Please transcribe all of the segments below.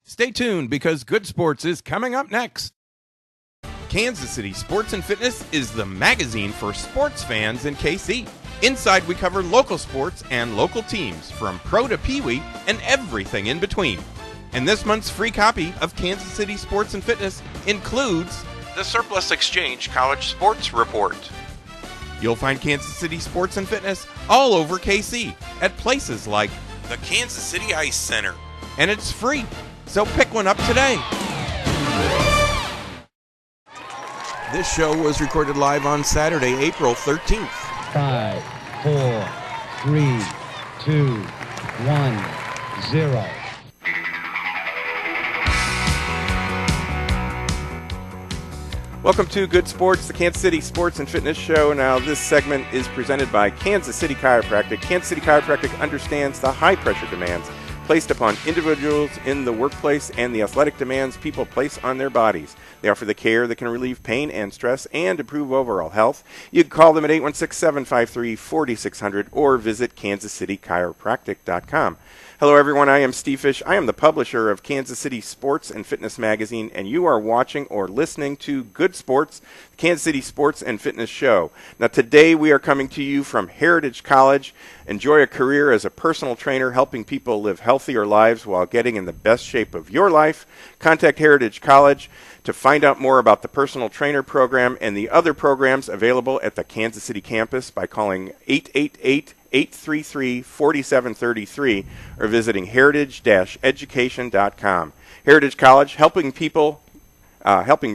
Stay tuned because Good Sports is coming up next. Kansas City Sports and Fitness is the magazine for sports fans in KC. Inside, we cover local sports and local teams, from pro to peewee and everything in between. And this month's free copy of Kansas City Sports and Fitness includes the Surplus Exchange College Sports Report. You'll find Kansas City Sports and Fitness all over KC at places like the Kansas City Ice Center. And it's free, so pick one up today. This show was recorded live on Saturday, April 13th. 5, 4, 3, 2, 1, 0. Welcome to Good Sports, the Kansas City Sports and Fitness Show. Now, this segment is presented by Kansas City Chiropractic. Kansas City Chiropractic understands the high-pressure demands placed upon individuals in the workplace and the athletic demands people place on their bodies. They offer the care that can relieve pain and stress and improve overall health. You can call them at 816-753-4600 or visit kansascitychiropractic.com. Hello, everyone. I am Steve Fish. I am the publisher of Kansas City Sports and Fitness Magazine, and you are watching or listening to Good Sports, the Kansas City Sports and Fitness Show. Now, today we are coming to you from Heritage College. Enjoy a career as a personal trainer, helping people live healthier lives while getting in the best shape of your life. Contact Heritage College to find out more about the personal trainer program and the other programs available at the Kansas City campus by calling 888-833-4733 or visiting heritage-education.com. Heritage College, helping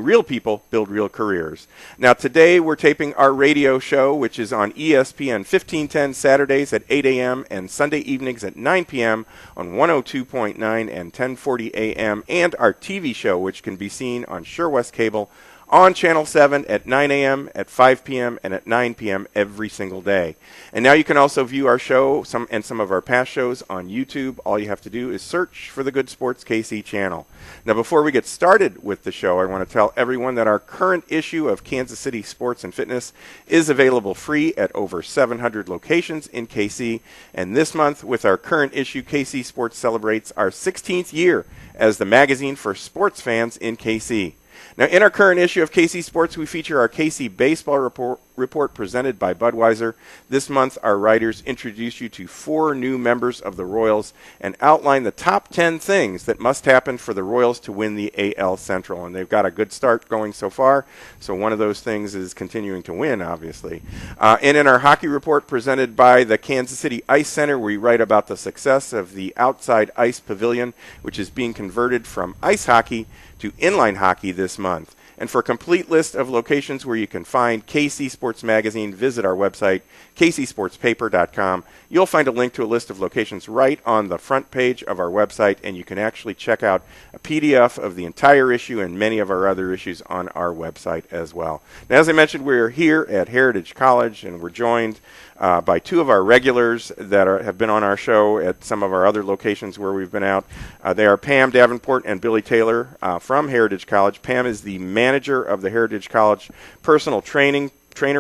real people build real careers. Now, today we're taping our radio show, which is on ESPN 1510 Saturdays at 8 a.m. and Sunday evenings at 9 p.m. on 102.9 and 1040 a.m. and our TV show, which can be seen on Sure West Cable on Channel 7 at 9 a.m., at 5 p.m., and at 9 p.m. every single day. And now you can also view our show some of our past shows on YouTube. All you have to do is search for the Good Sports KC channel. Now, before we get started with the show, I want to tell everyone that our current issue of Kansas City Sports and Fitness is available free at over 700 locations in KC. And this month, with our current issue, KC Sports celebrates our 16th year as the magazine for sports fans in KC. Now, in our current issue of KC Sports, we feature our KC Baseball report presented by Budweiser. This month, our writers introduce you to 4 new members of the Royals and outline the top 10 things that must happen for the Royals to win the AL Central. And they've got a good start going so far, so one of those things is continuing to win, obviously. And in our hockey report presented by the Kansas City Ice Center, we write about the success of the outside ice pavilion, which is being converted from ice hockey to inline hockey this month. And for a complete list of locations where you can find KC Sports Magazine, visit our website, kcsportspaper.com. You'll find a link to a list of locations right on the front page of our website, and you can actually check out a PDF of the entire issue and many of our other issues on our website as well. Now, as I mentioned, we're here at Heritage College, and we're joined by 2 of our regulars that have been on our show at some of our other locations where we've been out. They are Pam Davenport and Billy Taylor from Heritage College. Pam is the manager of the Heritage College Personal Trainer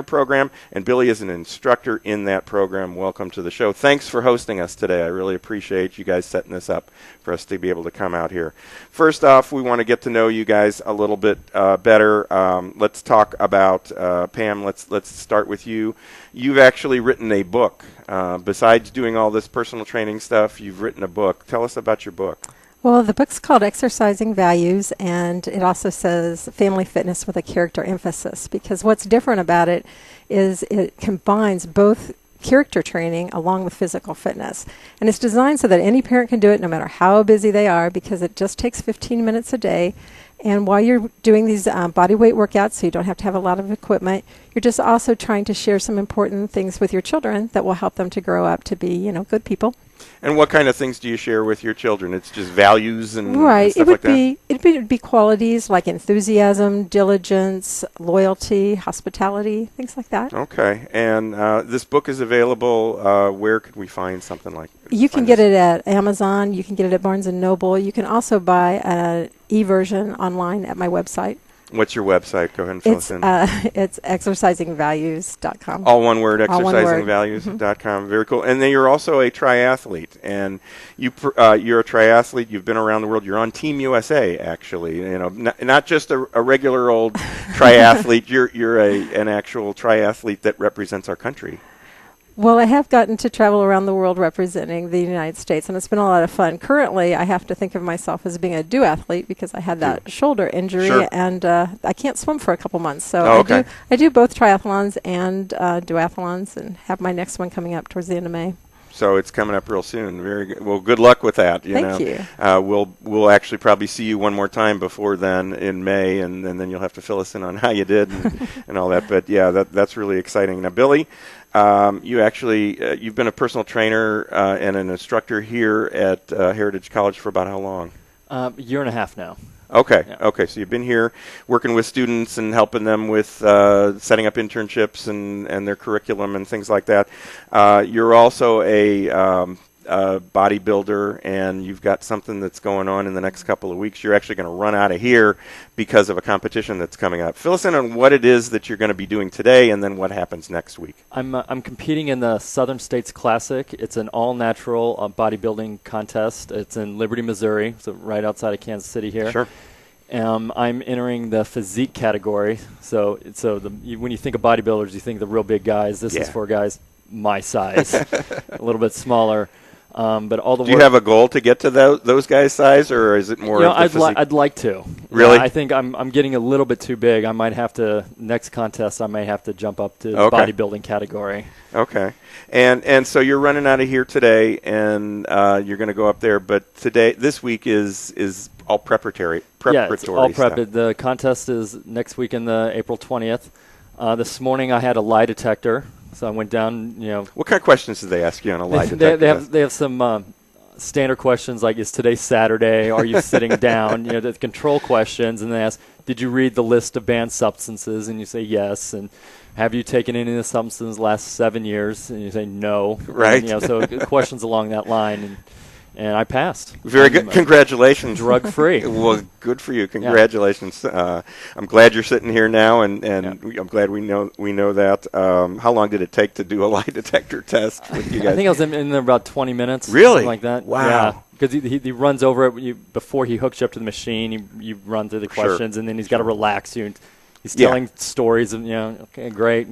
program, and Billy is an instructor in that program. Welcome to the show. Thanks for hosting us today. I really appreciate you guys setting this up for us to be able to come out here. First off, we want to get to know you guys a little bit better. Let's talk about Pam. Let's start with you. You've actually written a book. Besides doing all this personal training stuff, you've written a book. Tell us about your book. Well, the book's called Exercising Values, and it also says Family Fitness with a Character Emphasis, because what's different about it is it combines both character training along with physical fitness. And it's designed so that any parent can do it no matter how busy they are, because it just takes 15 minutes a day. And while you're doing these body weight workouts, so you don't have to have a lot of equipment, you're just also trying to share some important things with your children that will help them to grow up to be, good people. And what kind of things do you share with your children? It's just values and right. Stuff like that? It would be qualities like enthusiasm, diligence, loyalty, hospitality, things like that. Okay. And this book is available. Where could we find something like this? You can get it at Amazon. You can get it at Barnes & Noble. You can also buy an e-version online at my website. What's your website? Go ahead and fill us in. It's exercisingvalues.com. All one word, All one word. exercisingvalues.com. Very cool. And then you're also a triathlete, and you're a triathlete. You've been around the world. You're on Team USA, actually. You know, not just a regular old triathlete. You're an actual triathlete that represents our country. Well, I have gotten to travel around the world representing the United States, and it's been a lot of fun. Currently, I have to think of myself as being a duathlete because I had that shoulder injury, Sure. and I can't swim for a couple months. So okay. I do both triathlons and duathlons, and have my next one coming up towards the end of May. So it's coming up real soon. Very good. Well, good luck with that. Thank you. We'll actually probably see you one more time before then in May, and then you'll have to fill us in on how you did and all that. But yeah, that's really exciting. Now, Billy, you've been a personal trainer and an instructor here at Heritage College for about how long? A year and a half now. Okay. Yeah. Okay. So you've been here working with students and helping them with setting up internships and their curriculum and things like that. You're also a bodybuilder, and you've got something that's going on in the next couple of weeks. You're actually going to run out of here because of a competition that's coming up. Fill us in on what it is that you're going to be doing today, and then what happens next week. I'm competing in the Southern States Classic. It's an all-natural bodybuilding contest. It's in Liberty, Missouri, so right outside of Kansas City here. Sure. I'm entering the physique category. So when you think of bodybuilders, you think the real big guys. This is for guys my size, a little bit smaller. But all the Do you have a goal to get to those guys' size, or is it more? I'd like to. Really? Yeah, I think I'm getting a little bit too big. I might have to next contest. I may have to jump up to the bodybuilding category. Okay, and so you're running out of here today, and you're going to go up there. But this week is all preparatory. Yeah, it's all stuff. prep. The contest is next week in the April 20th. This morning I had a lie detector. So I went down, What kind of questions did they ask you on a lie detector? They have some standard questions like, is today Saturday? Are you sitting down? The control questions. And they ask, did you read the list of banned substances? And you say yes. And have you taken any of the substances the last 7 years? And you say no. Right. And, so questions along that line. And I passed. Very good. Congratulations. Drug-free. Well, good for you. Congratulations. Yeah. I'm glad you're sitting here now, and I'm glad we know that. How long did it take to do a lie detector test with you guys? I think I was in there about 20 minutes. Really? Something like that. Wow. Yeah. Because he runs over it before he hooks you up to the machine. You run through the questions, and then he's got to relax you. And he's telling stories of, okay, great.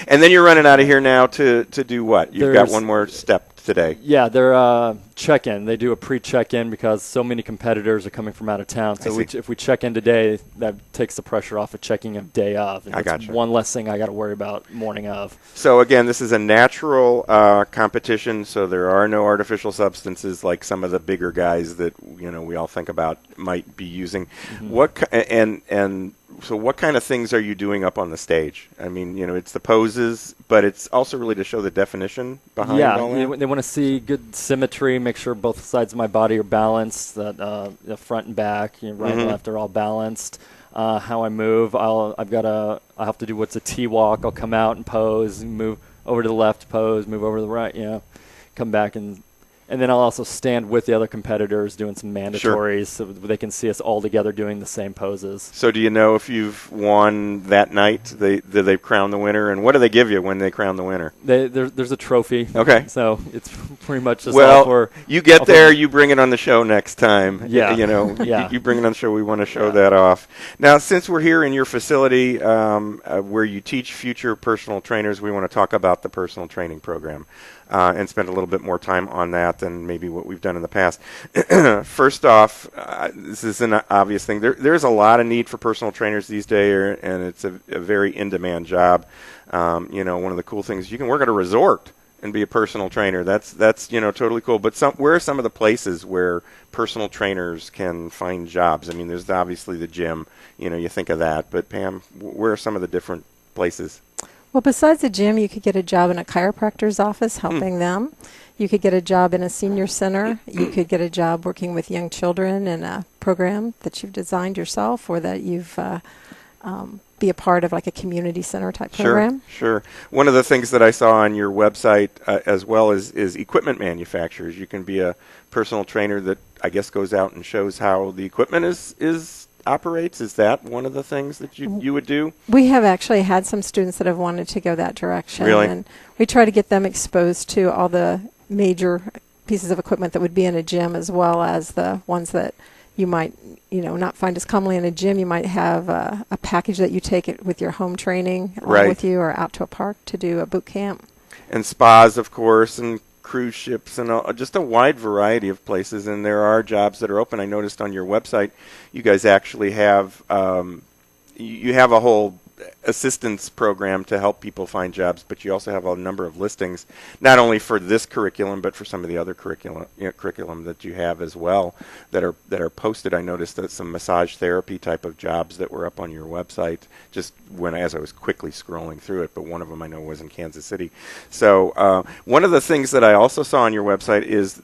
And then you're running out of here now to do what? You've got one more step today. Yeah, they're check-in. They do a pre-check-in because so many competitors are coming from out of town. So if we check in today, that takes the pressure off of checking a day of. And I gotcha. One less thing I got to worry about morning of. So again, this is a natural competition, so there are no artificial substances like some of the bigger guys that we all think about might be using. Mm-hmm. So what kind of things are you doing up on the stage? I mean, it's the poses, but it's also really to show the definition behind all that? Yeah, they want to see good symmetry, make sure both sides of my body are balanced, that the front and back, right and left are all balanced. How I move, I have to do what's a T-walk. I'll come out and pose, move over to the left, pose, move over to the right, come back and then I'll also stand with the other competitors doing some mandatories so they can see us all together doing the same poses. So do you know if you've won that night? Do they crown the winner? And what do they give you when they crown the winner? There's a trophy. Okay. So it's pretty much just you get there, you bring it on the show next time. Yeah. You bring it on the show. We want to show that off. Now, since we're here in your facility where you teach future personal trainers, we want to talk about the personal training program. And spend a little bit more time on that than maybe what we've done in the past. First off, this is an obvious thing. There's a lot of need for personal trainers these days, and it's a very in-demand job. One of the cool things, you can work at a resort and be a personal trainer. That's totally cool. But where are some of the places where personal trainers can find jobs? I mean, there's obviously the gym. You think of that. But Pam, where are some of the different places? Well, besides the gym, you could get a job in a chiropractor's office helping them. You could get a job in a senior center. You could get a job working with young children in a program that you've designed yourself or that you've be a part of, like a community center type program. Sure. One of the things that I saw on your website as well is equipment manufacturers. You can be a personal trainer that I guess goes out and shows how the equipment is operates? Is that one of the things that you would do? We have actually had some students that have wanted to go that direction. Really? And we try to get them exposed to all the major pieces of equipment that would be in a gym, as well as the ones that you might, not find as commonly in a gym. You might have a package that you take it with your home training along with you, or out to a park to do a boot camp. And spas, of course, and cruise ships, and just a wide variety of places. And there are jobs that are open. I noticed on your website, you guys actually have you have a whole assistance program to help people find jobs, but you also have a number of listings, not only for this curriculum, but for some of the other curriculum that you have as well that are posted. I noticed that some massage therapy type of jobs that were up on your website just as I was quickly scrolling through it, but one of them I know was in Kansas City. So one of the things that I also saw on your website is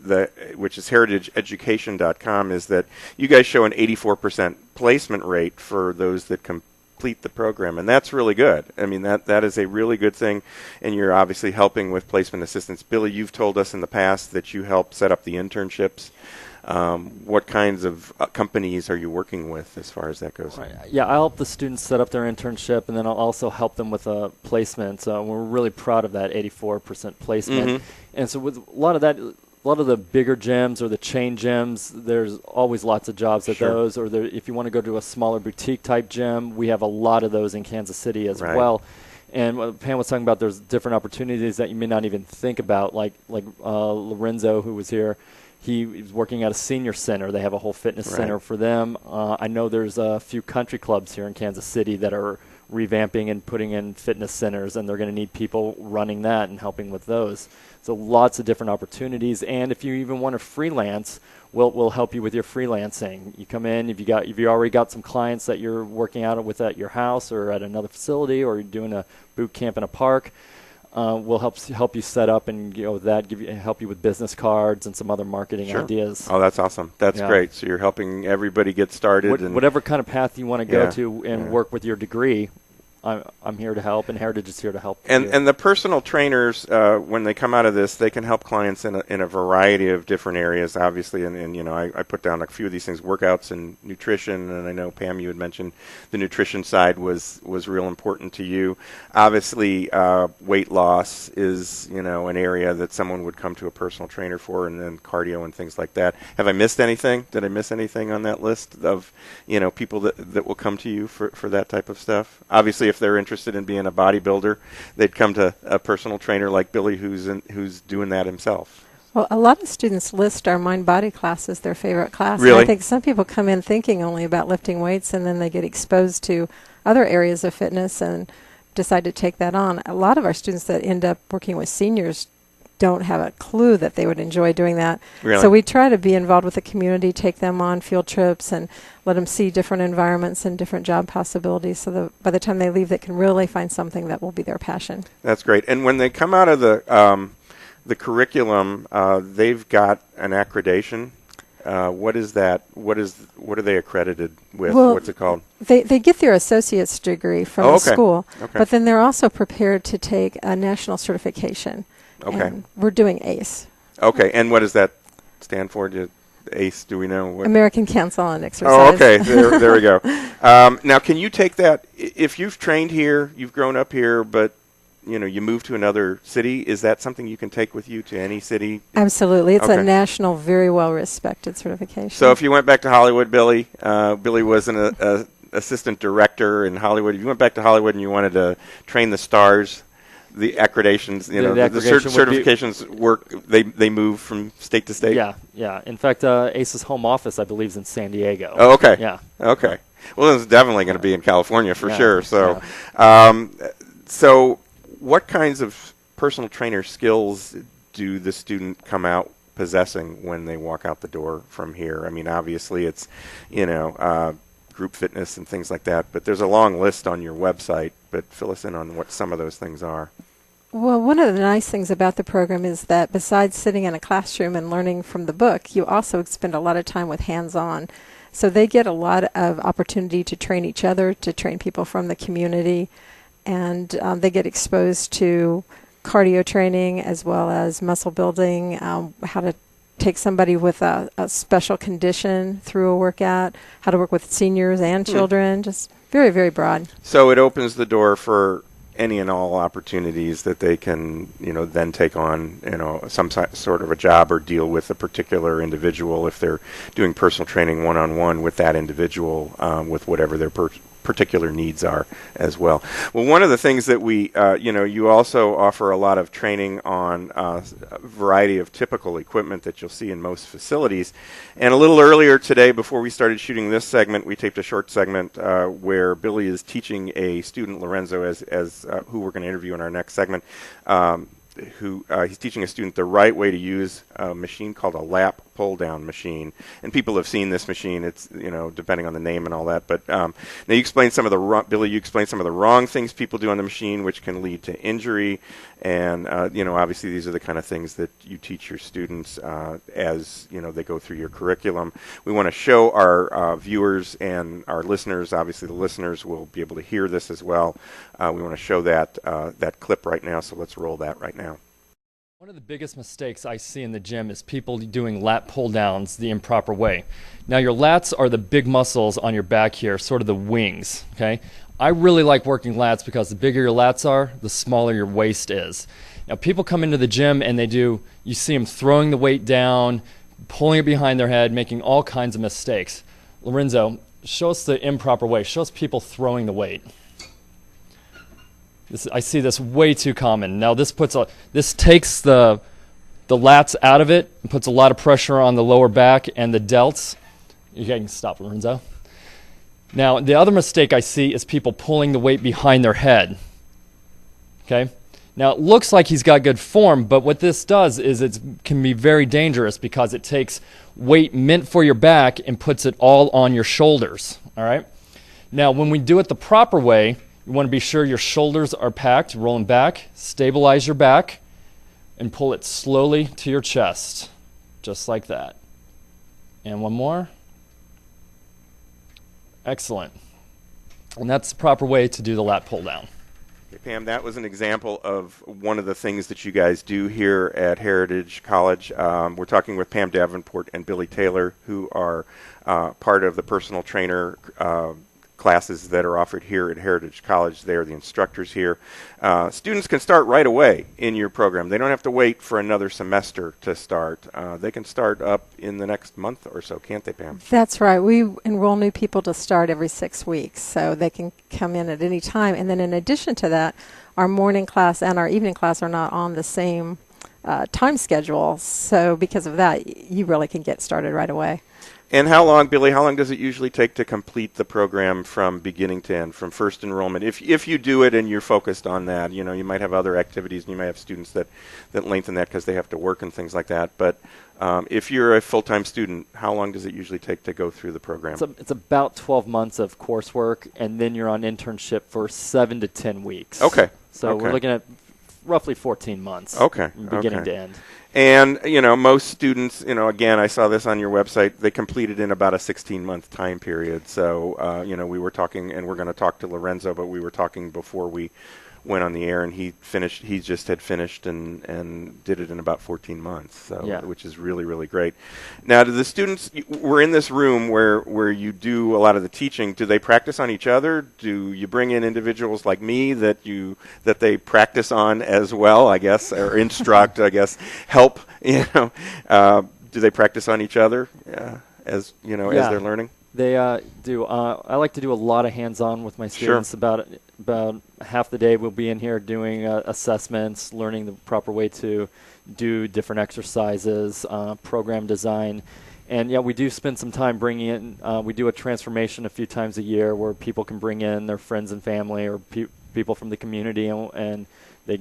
which is heritageeducation.com, is that you guys show an 84% placement rate for those that complete the program, and that's really good. I mean, that is a really good thing, and you're obviously helping with placement assistance. Billy, you've told us in the past that you help set up the internships. What kinds of companies are you working with as far as that goes? Right. Yeah, I help the students set up their internship, and then I'll also help them with a placement. So we're really proud of that 84% placement. Mm-hmm. And so with a lot of the bigger gyms or the chain gyms, there's always lots of jobs at those. Or if you want to go to a smaller boutique type gym, we have a lot of those in Kansas City as well. And what Pam was talking about, there's different opportunities that you may not even think about, like Lorenzo, who was here. He was working at a senior center. They have a whole fitness center for them. I know there's a few country clubs here in Kansas City that are revamping and putting in fitness centers, and they're going to need people running that and helping with those. So lots of different opportunities. And if you even want to freelance, we'll help you with your freelancing. You come in, if you already got some clients that you're working out with at your house or at another facility, or you're doing a boot camp in a park, we'll help you set up and help you with business cards and some other marketing ideas. Oh, that's awesome. That's great. So you're helping everybody get started. Whatever kind of path you want to go to and work with your degree, I'm here to help, and Heritage is here to help. And the personal trainers, when they come out of this, they can help clients in a variety of different areas, obviously. And I put down a few of these things: workouts and nutrition. And I know, Pam, you had mentioned the nutrition side was real important to you. Obviously, weight loss is an area that someone would come to a personal trainer for, and then cardio and things like that. Have I missed anything? Did I miss anything on that list of people that will come to you for that type of stuff? Obviously, if they're interested in being a bodybuilder, they'd come to a personal trainer like Billy, who's doing that himself. Well, a lot of students list our mind-body class as their favorite class. Really? And I think some people come in thinking only about lifting weights, and then they get exposed to other areas of fitness and decide to take that on. A lot of our students that end up working with seniors don't have a clue that they would enjoy doing that. Really? So we try to be involved with the community, take them on field trips, and let them see different environments and different job possibilities, so that by the time they leave, they can really find something that will be their passion. That's great. And when they come out of the curriculum, they've got an accreditation. What is that? What are they accredited with? Well, what's it called? They get their associate's degree from the school, Okay. but then they're also prepared to take a national certification. Okay. And we're doing ACE. Okay, and what does that stand for? ACE, do we know? American Council on Exercise. Oh, okay. There we go. Now, can you take that, if you've trained here, you've grown up here, but you move to another city, is that something you can take with you to any city? Absolutely. It's a national, very well-respected certification. So if you went back to Hollywood, Billy was an assistant director in Hollywood. If you went back to Hollywood and you wanted to train the stars, the accreditations, the certifications work. They move from state to state. Yeah. In fact, ACE's home office, I believe, is in San Diego. Oh, okay. Yeah. Okay. Well, it's definitely going to be in California for sure. So, so what kinds of personal trainer skills do the student come out possessing when they walk out the door from here? I mean, obviously, it's group fitness and things like that, but there's a long list on your website. But fill us in on what some of those things are. Well, one of the nice things about the program is that besides sitting in a classroom and learning from the book, you also spend a lot of time with hands-on. So they get a lot of opportunity to train each other, to train people from the community, and they get exposed to cardio training as well as muscle building, how to take somebody with a special condition through a workout, how to work with seniors and children, just very, very broad. So it opens the door for any and all opportunities that they can, then take on, some sort of a job or deal with a particular individual if they're doing personal training one-on-one with that individual, with whatever their particular needs are as well. Well, one of the things that we, you also offer a lot of training on a variety of typical equipment that you'll see in most facilities. And a little earlier today, before we started shooting this segment, we taped a short segment where Billy is teaching a student, Lorenzo, as who we're going to interview in our next segment, he's teaching a student the right way to use a machine called a lap pull-down machine. And people have seen this machine. It's, depending on the name and all that. But now you explained Billy, you explained some of the wrong things people do on the machine, which can lead to injury. And, obviously these are the kind of things that you teach your students as, they go through your curriculum. We want to show our viewers and our listeners, obviously the listeners will be able to hear this as well. We want to show that clip right now, so let's roll that right now. One of the biggest mistakes I see in the gym is people doing lat pull downs the improper way. Now your lats are the big muscles on your back here, sort of the wings, okay? I really like working lats because the bigger your lats are, the smaller your waist is. Now people come into the gym and you see them throwing the weight down, pulling it behind their head, making all kinds of mistakes. Lorenzo, show us the improper way. Show us people throwing the weight. I see this way too common. Now this takes the lats out of it and puts a lot of pressure on the lower back and the delts. You can stop, Lorenzo. Now the other mistake I see is people pulling the weight behind their head. Okay? Now it looks like he's got good form, but what this does is it can be very dangerous because it takes weight meant for your back and puts it all on your shoulders. All right? Now when we do it the proper way, you want to be sure your shoulders are packed, rolling back, stabilize your back, and pull it slowly to your chest, just like that. And one more. Excellent. And that's the proper way to do the lat pull down. Okay, Pam, that was an example of one of the things that you guys do here at Heritage College. We're talking with Pam Davenport and Billy Taylor, who are part of the personal trainer classes that are offered here at Heritage College. They are the instructors here. Students can start right away in your program. They don't have to wait for another semester to start. They can start up in the next month or so, can't they, Pam? That's right. We enroll new people to start every 6 weeks, so they can come in at any time. And then in addition to that, our morning class and our evening class are not on the same time schedule. So because of that, you really can get started right away. And how long, Billy, does it usually take to complete the program from beginning to end, from first enrollment? If you do it and you're focused on that, you might have other activities and you might have students that lengthen that because they have to work and things like that. But if you're a full-time student, how long does it usually take to go through the program? It's about 12 months of coursework, and then you're on internship for 7 to 10 weeks. Okay. So we're looking at roughly 14 months. Okay. Beginning to end. And, most students, again, I saw this on your website, they completed in about a 16-month time period. So, we were talking, and we're going to talk to Lorenzo, but we were talking before we went on the air, and he just had finished and did it in about 14 months, so which is really, really great. Now, do the students, we're in this room where you do a lot of the teaching, do they practice on each other? Do you bring in individuals like me that they practice on as well, I guess, or instruct, I guess, help, Do they practice on each other as they're learning? They do. I like to do a lot of hands-on with my students. Sure. About half the day we'll be in here doing assessments, learning the proper way to do different exercises, program design. And we do spend some time bringing in, we do a transformation a few times a year where people can bring in their friends and family or people from the community and they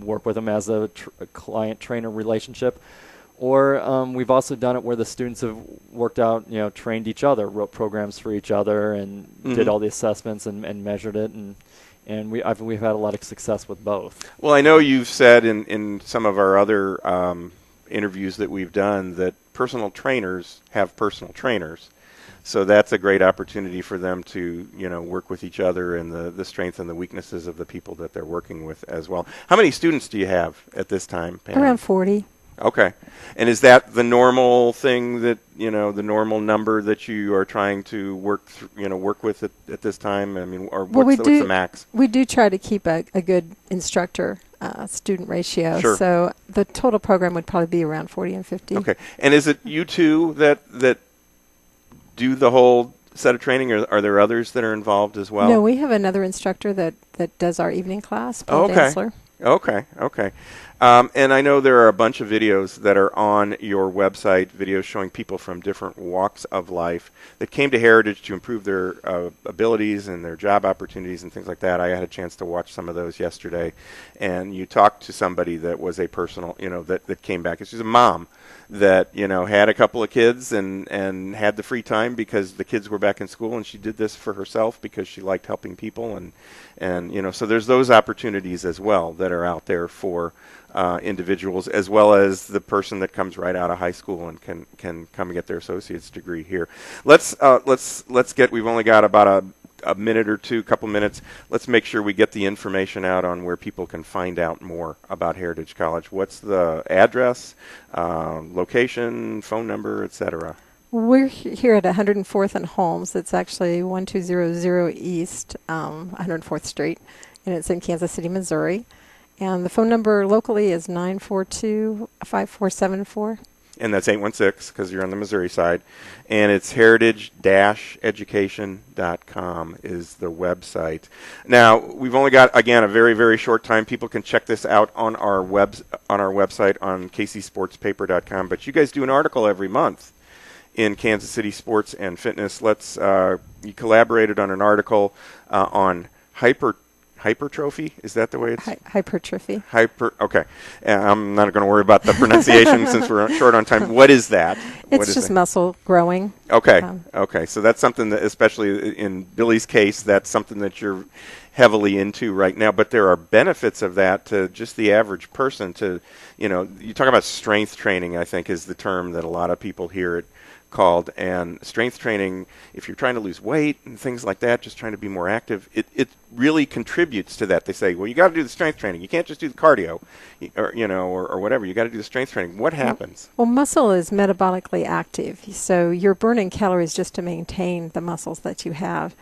work with them as a client-trainer relationship. Or we've also done it where the students have worked out, trained each other, wrote programs for each other, and did all the assessments and measured it, and we've had a lot of success with both. Well, I know you've said in some of our other interviews that we've done that personal trainers have personal trainers. So that's a great opportunity for them to, work with each other and the strengths and the weaknesses of the people that they're working with as well. How many students do you have at this time, Pam? Around 40. Okay. And is that the normal thing that, the normal number that you are trying to work with at this time? I mean, or what's the max? We do try to keep a good instructor student ratio. Sure. So the total program would probably be around 40 and 50. Okay. And is it you two that do the whole set of training, or are there others that are involved as well? No, we have another instructor that does our evening class, Paul Dansler. Okay. And I know there are a bunch of videos that are on your website, videos showing people from different walks of life that came to Heritage to improve their abilities and their job opportunities and things like that. I had a chance to watch some of those yesterday. And you talked to somebody that was a personal, that came back. She's a mom that, had a couple of kids and had the free time because the kids were back in school, and she did this for herself because she liked helping people. And so there's those opportunities as well that are out there for individuals, as well as the person that comes right out of high school and can come and get their associate's degree here. Let's get. We've only got about a minute or two, couple minutes. Let's make sure we get the information out on where people can find out more about Heritage College. What's the address, location, phone number, etc.? We're here at 104th and Holmes. It's actually 1200 East 104th Street, and it's in Kansas City, Missouri. And the phone number locally is 942-5474. And that's 816 because you're on the Missouri side. And it's heritage-education.com is the website. Now, we've only got, again, a very, very short time. People can check this out on our website on kcsportspaper.com. But you guys do an article every month in Kansas City Sports and Fitness. You collaborated on an article on hypertrophy. Is that the way it's? Hypertrophy. Okay. I'm not going to worry about the pronunciation since we're short on time. What is that? It's just muscle growing. Okay. Okay. So that's something that, especially in Billy's case, that's something that you're heavily into right now. But there are benefits of that to just the average person. You talk about strength training, I think, is the term that a lot of people hear it called. And strength training, if you're trying to lose weight and things like that, just trying to be more active, it really contributes to that. They say, well, you got to do the strength training. You can't just do the cardio, or whatever. You got to do the strength training. What happens? Well, muscle is metabolically active, so you're burning calories just to maintain the muscles that you have.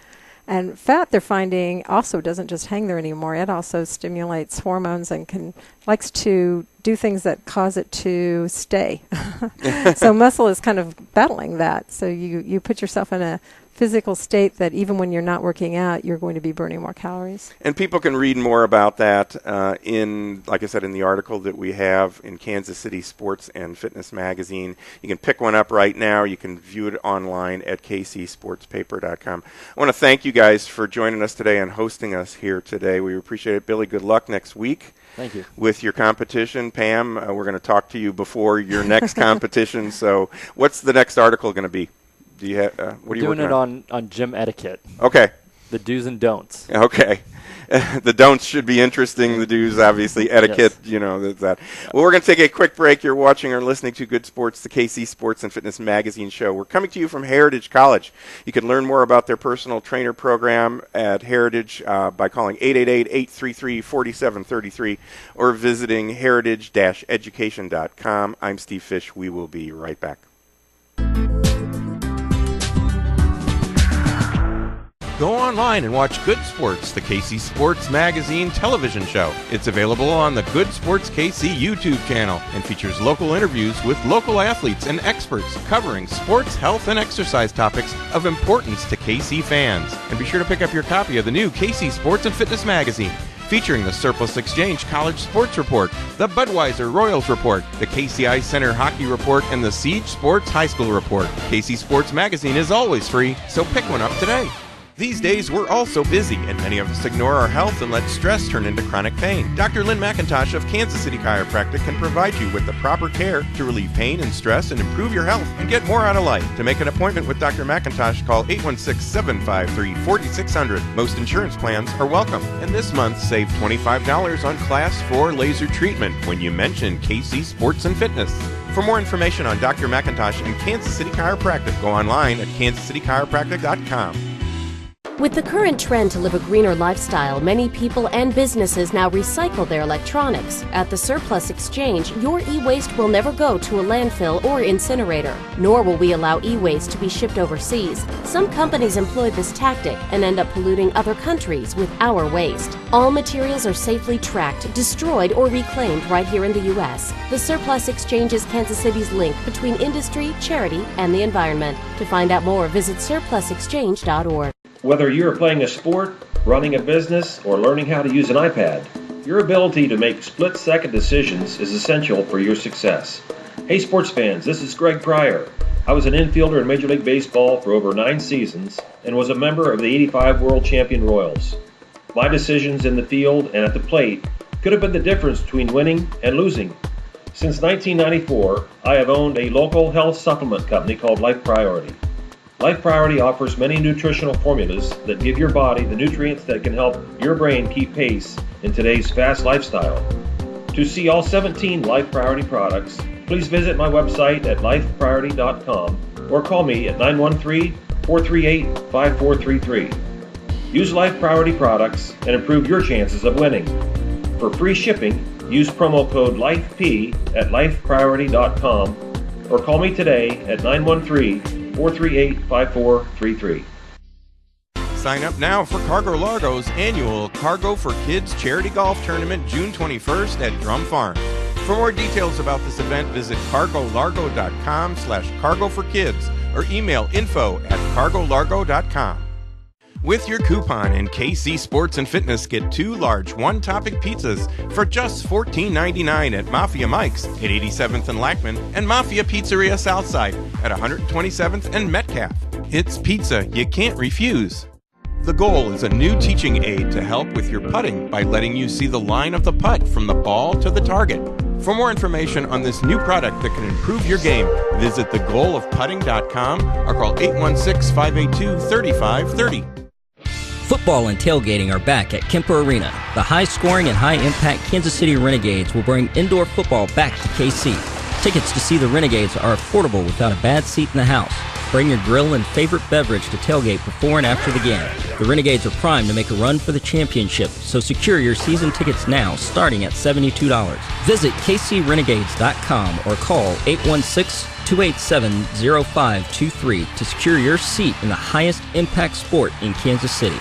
And fat, they're finding, also doesn't just hang there anymore. It also stimulates hormones and likes to do things that cause it to stay. So muscle is kind of battling that. So you put yourself in a physical state that even when you're not working out, you're going to be burning more calories. And people can read more about that like I said, in the article that we have in Kansas City Sports and Fitness Magazine. You can pick one up right now. You can view it online at kcsportspaper.com. I want to thank you guys for joining us today and hosting us here today. We appreciate it. Billy, good luck next week. Thank you. With your competition. Pam, we're going to talk to you before your next competition. So what's the next article going to be? Do you have, what are you doing it on? on gym etiquette. Okay. The do's and don'ts. Okay. The don'ts should be interesting. The do's, obviously, etiquette, yes. That. Well, we're going to take a quick break. You're watching or listening to Good Sports, the KC Sports and Fitness Magazine show. We're coming to you from Heritage College. You can learn more about their personal trainer program at Heritage by calling 888-833-4733 or visiting heritage-education.com. I'm Steve Fish. We will be right back. Go online and watch Good Sports, the KC Sports Magazine television show. It's available on the Good Sports KC YouTube channel and features local interviews with local athletes and experts covering sports, health, and exercise topics of importance to KC fans. And be sure to pick up your copy of the new KC Sports and Fitness Magazine, featuring the Surplus Exchange College Sports Report, the Budweiser Royals Report, the KCI Center Hockey Report, and the Siege Sports High School Report. KC Sports Magazine is always free, so pick one up today. These days, we're all so busy, and many of us ignore our health and let stress turn into chronic pain. Dr. Lynn McIntosh of Kansas City Chiropractic can provide you with the proper care to relieve pain and stress and improve your health and get more out of life. To make an appointment with Dr. McIntosh, call 816-753-4600. Most insurance plans are welcome. And this month, save $25 on Class 4 laser treatment when you mention KC Sports and Fitness. For more information on Dr. McIntosh and Kansas City Chiropractic, go online at kansascitychiropractic.com. With the current trend to live a greener lifestyle, many people and businesses now recycle their electronics. At the Surplus Exchange, your e-waste will never go to a landfill or incinerator, nor will we allow e-waste to be shipped overseas. Some companies employ this tactic and end up polluting other countries with our waste. All materials are safely tracked, destroyed, or reclaimed right here in the U.S. The Surplus Exchange is Kansas City's link between industry, charity, and the environment. To find out more, visit surplusexchange.org. Whether you're playing a sport, running a business, or learning how to use an iPad, your ability to make split-second decisions is essential for your success. Hey sports fans, this is Greg Pryor. I was an infielder in Major League Baseball for over 9 seasons and was a member of the '85 World Champion Royals. My decisions in the field and at the plate could have been the difference between winning and losing. Since 1994, I have owned a local health supplement company called Life Priority. Life Priority offers many nutritional formulas that give your body the nutrients that can help your brain keep pace in today's fast lifestyle. To see all 17 Life Priority products, please visit my website at lifepriority.com or call me at 913-438-5433. Use Life Priority products and improve your chances of winning. For free shipping, use promo code LIFEP at lifepriority.com or call me today at 913-438-5433. Sign up now for Cargo Largo's annual Cargo for Kids charity golf tournament June 21st at Drum Farm. For more details about this event, visit cargolargo.com/cargoforkids or email info@cargolargo.com. With your coupon and KC Sports and Fitness, get 2 large one-topic pizzas for just $14.99 at Mafia Mike's at 87th and Lackman and Mafia Pizzeria Southside at 127th and Metcalf. It's pizza you can't refuse. The Goal is a new teaching aid to help with your putting by letting you see the line of the putt from the ball to the target. For more information on this new product that can improve your game, visit thegoalofputting.com or call 816-582-3530. Football and tailgating are back at Kemper Arena. The high-scoring and high-impact Kansas City Renegades will bring indoor football back to KC. Tickets to see the Renegades are affordable without a bad seat in the house. Bring your grill and favorite beverage to tailgate before and after the game. The Renegades are primed to make a run for the championship, so secure your season tickets now, starting at $72. Visit kcrenegades.com or call 816-287-0523 to secure your seat in the highest impact sport in Kansas City.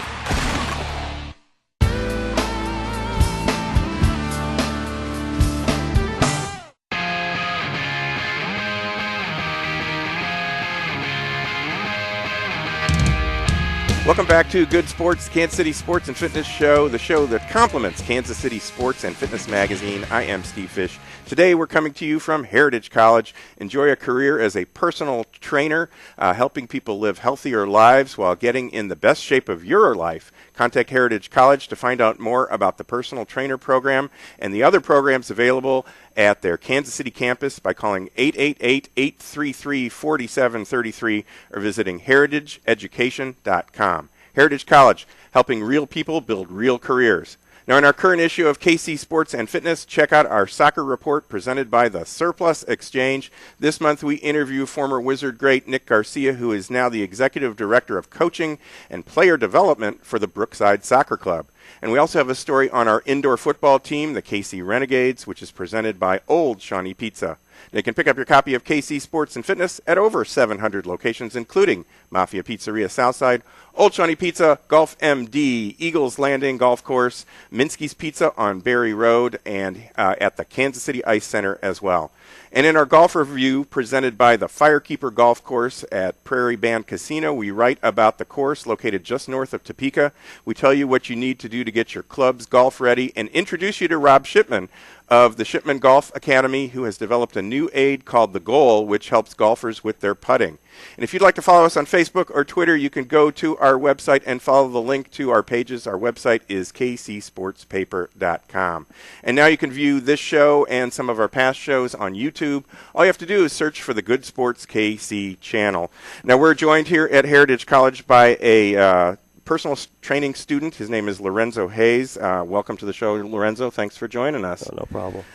Welcome back to Good Sports, Kansas City Sports and Fitness Show, the show that complements Kansas City Sports and Fitness Magazine. I am Steve Fish. Today we're coming to you from Heritage College. Enjoy a career as a personal trainer, helping people live healthier lives while getting in the best shape of your life. Contact Heritage College to find out more about the personal trainer program and the other programs available at their Kansas City campus by calling 888-833-4733 or visiting heritageeducation.com. Heritage College, helping real people build real careers. Now, in our current issue of KC Sports and Fitness, check out our soccer report presented by the Surplus Exchange. This month, we interview former Wizard great Nick Garcia, who is now the Executive Director of Coaching and Player Development for the Brookside Soccer Club. And we also have a story on our indoor football team, the KC Renegades, which is presented by Old Shawnee Pizza. Now, you can pick up your copy of KC Sports and Fitness at over 700 locations, including Mafia Pizzeria Southside, Old Shawnee Pizza, Golf MD, Eagles Landing Golf Course, Minsky's Pizza on Berry Road, and at the Kansas City Ice Center as well. And in our golf review presented by the Firekeeper Golf Course at Prairie Band Casino, we write about the course located just north of Topeka. We tell you what you need to do to get your clubs golf ready and introduce you to Rob Shipman of the Shipman Golf Academy, who has developed a new aid called The Goal, which helps golfers with their putting. And if you'd like to follow us on Facebook or Twitter, you can go to our website and follow the link to our pages. Our website is kcsportspaper.com. And now you can view this show and some of our past shows on YouTube. All you have to do is search for the Good Sports KC channel. Now, we're joined here at Heritage College by a personal training student. His name is Lorenzo Hayes. Welcome to the show, Lorenzo. Thanks for joining us. Oh, no problem.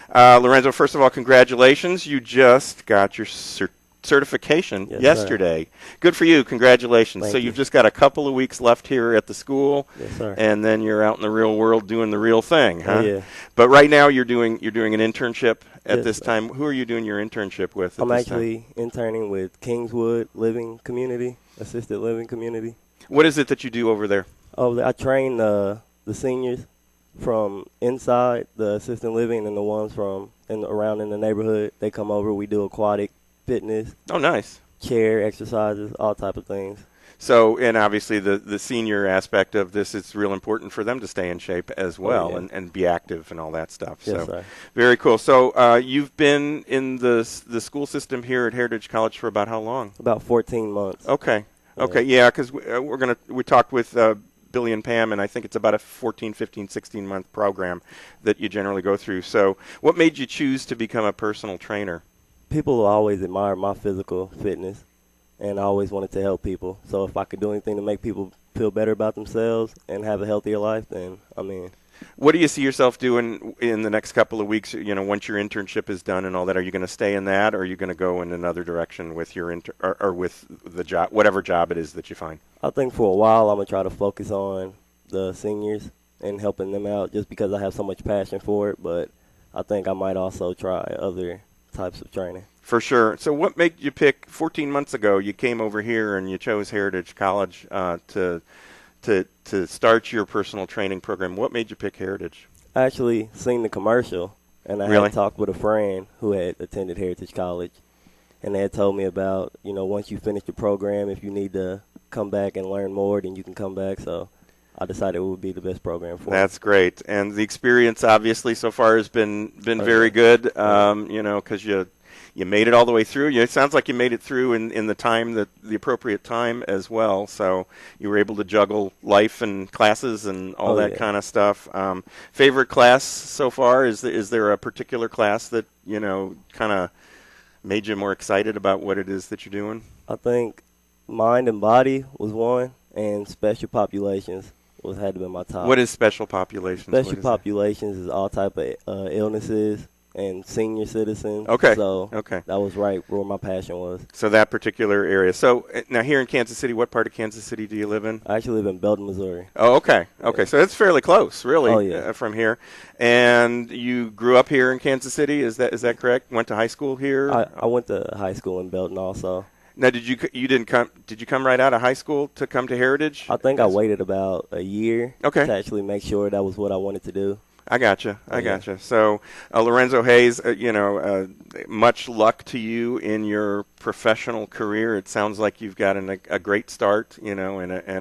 Lorenzo, first of all, congratulations. You just got your certificate certification Yes, yesterday. Good for you. Congratulations. Thank So you. you've just got a couple of weeks left here at the school, Yes, sir. and then you're out in the real world doing the real thing, huh? Oh, yeah. But right now you're doing an internship at Yes, this sir. time. Who are you doing your internship with? I'm at this time? actually interning with Kingswood Living Community, Assisted Living Community. What is it that you do over there? Oh, I train the seniors from inside the assisted living and the ones from around in the neighborhood. They come over. We do aquatic fitness, Oh, nice. chair exercises, all type of things. So, and obviously the senior aspect of this, it's real important for them to stay in shape as well, yeah. and be active and all that stuff. Yes, so, sir. very cool. So, you've been in the school system here at Heritage College for about how long? About 14 months. Okay. Okay. Yeah, because we talked with Billy and Pam, and I think it's about a 14, 15, 16-month program that you generally go through. So, what made you choose to become a personal trainer? People always admire my physical fitness, and I always wanted to help people. So if I could do anything to make people feel better about themselves and have a healthier life, then I'm in. What do you see yourself doing in the next couple of weeks, once your internship is done and all that? Are you going to stay in that, or are you going to go in another direction with your or with the job, whatever job it is that you find? I think for a while I'm going to try to focus on the seniors and helping them out just because I have so much passion for it, but I think I might also try other types of training. For sure. So what made you pick, 14 months ago, you came over here and you chose Heritage College to start your personal training program. What made you pick Heritage? I actually seen the commercial, and I Really? had talked with a friend who had attended Heritage College, and they had told me about, once you finish the program, if you need to come back and learn more, then you can come back. So I decided it would be the best program for me. That's great. And the experience, obviously, so far has been very good, because you made it all the way through. It sounds like you made it through in the appropriate time as well. So you were able to juggle life and classes and all that kind of stuff. Favorite class so far? Is there a particular class that kind of made you more excited about what it is that you're doing? I think mind and body was one, and special populations had to be my top. What is special populations? Special populations is all type of illnesses and senior citizens. Okay. So okay. That was right where my passion was. So that particular area. So now here in Kansas City, what part of Kansas City do you live in? I actually live in Belton, Missouri. Oh, okay. Okay, so it's fairly close, really, Oh, yeah. from here. And you grew up here in Kansas City, is that correct? Went to high school here? I went to high school in Belton also. Now, did you come right out of high school to come to Heritage? I think I waited about a year Okay. to actually make sure that was what I wanted to do. I gotcha. So, Lorenzo Hayes, much luck to you in your professional career. It sounds like you've got a great start, and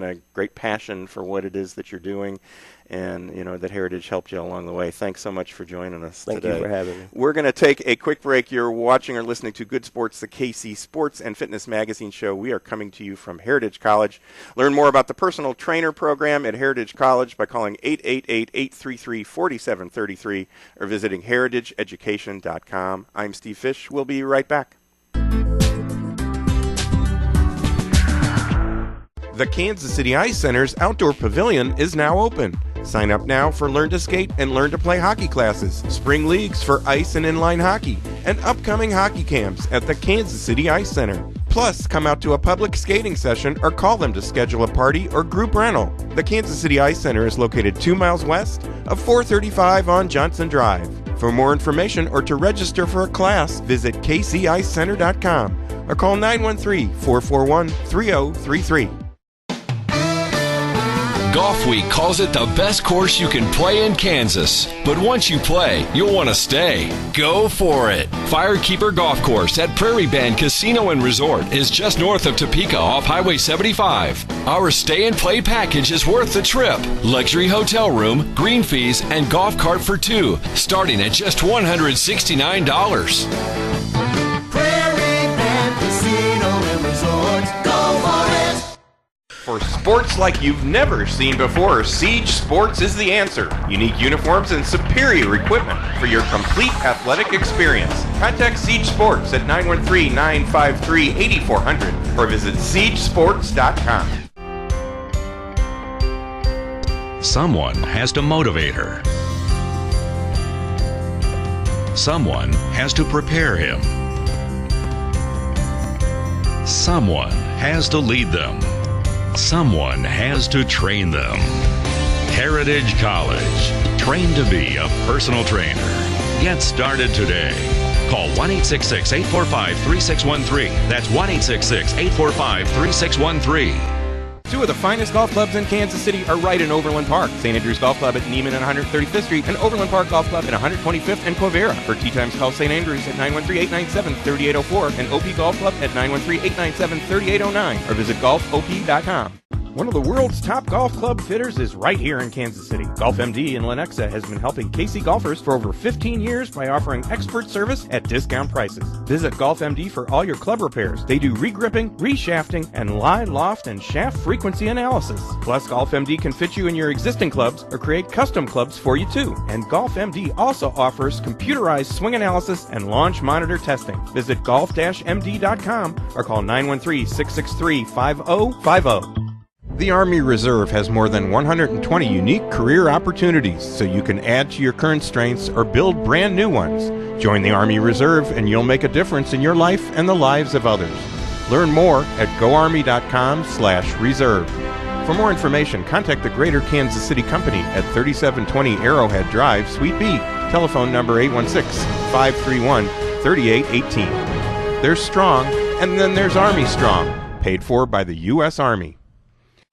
a great passion for what it is that you're doing, and that Heritage helped you along the way. Thanks so much for joining us Thank today. you for having me. We're going to take a quick break. You're watching or listening to Good Sports, the KC Sports and Fitness Magazine show. We are coming to you from Heritage College. Learn more about the personal trainer program at Heritage College by calling 888-833-4733 or visiting heritageeducation.com. I'm Steve Fish. We'll be right back. The Kansas City Ice Center's outdoor pavilion is now open. Sign up now for Learn to Skate and Learn to Play hockey classes, spring leagues for ice and inline hockey, and upcoming hockey camps at the Kansas City Ice Center. Plus, come out to a public skating session or call them to schedule a party or group rental. The Kansas City Ice Center is located 2 miles west of 435 on Johnson Drive. For more information or to register for a class, visit kcicecenter.com or call 913-441-3033. Golf Week calls it the best course you can play in Kansas. But once you play, you'll want to stay. Go for it. Firekeeper Golf Course at Prairie Band Casino and Resort is just north of Topeka off Highway 75. Our stay and play package is worth the trip. Luxury hotel room, green fees, and golf cart for two, starting at just $169. Prairie Band Casino and Resort. Go for it! For sports like you've never seen before, Siege Sports is the answer. Unique uniforms and superior equipment for your complete athletic experience. Contact Siege Sports at 913-953-8400 or visit SiegeSports.com. Someone has to motivate her. Someone has to prepare him. Someone has to lead them. Someone has to train them. Heritage College. Train to be a personal trainer. Get started today. Call 1-866-845-3613. That's 1-866-845-3613. Two of the finest golf clubs in Kansas City are right in Overland Park. St. Andrews Golf Club at Neiman and 135th Street and Overland Park Golf Club at 125th and Quivira. For tee times, call St. Andrews at 913-897-3804 and OP Golf Club at 913-897-3809 or visit golfop.com. One of the world's top golf club fitters is right here in Kansas City. Golf MD in Lenexa has been helping KC golfers for over 15 years by offering expert service at discount prices. Visit Golf MD for all your club repairs. They do regripping, reshafting, and lie, loft, and shaft frequency analysis. Plus, Golf MD can fit you in your existing clubs or create custom clubs for you too. And Golf MD also offers computerized swing analysis and launch monitor testing. Visit golf-md.com or call 913-663-5050. The Army Reserve has more than 120 unique career opportunities, so you can add to your current strengths or build brand new ones. Join the Army Reserve and you'll make a difference in your life and the lives of others. Learn more at goarmy.com/reserve. For more information, contact the Greater Kansas City Company at 3720 Arrowhead Drive, Suite B. Telephone number 816-531-3818. There's Strong, and then there's Army Strong, paid for by the U.S. Army.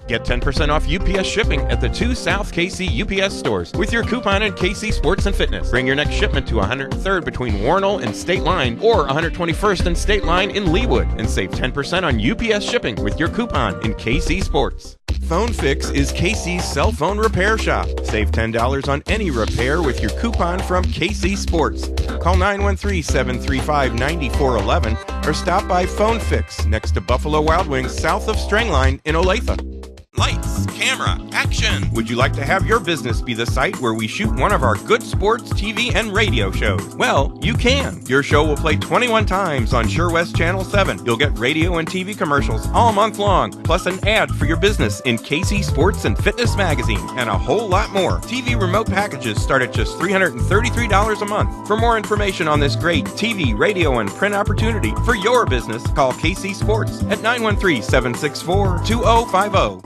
Get 10% off UPS shipping at the 2 South KC UPS stores with your coupon in KC Sports and Fitness. Bring your next shipment to 103rd between Warnell and State Line or 121st and State Line in Leawood and save 10% on UPS shipping with your coupon in KC Sports. Phone Fix is KC's cell phone repair shop. Save $10 on any repair with your coupon from KC Sports. Call 913-735-9411 or stop by Phone Fix next to Buffalo Wild Wings south of Strangline in Olathe. Lights, camera, action! Would you like to have your business be the site where we shoot one of our Good Sports TV and radio shows? Well, you can. Your show will play 21 times on Sure West Channel 7. You'll get radio and TV commercials all month long, plus an ad for your business in KC Sports and Fitness Magazine, and a whole lot more. TV remote packages start at just $333 a month. For more information on this great TV, radio, and print opportunity for your business, call KC Sports at 913-764-2050.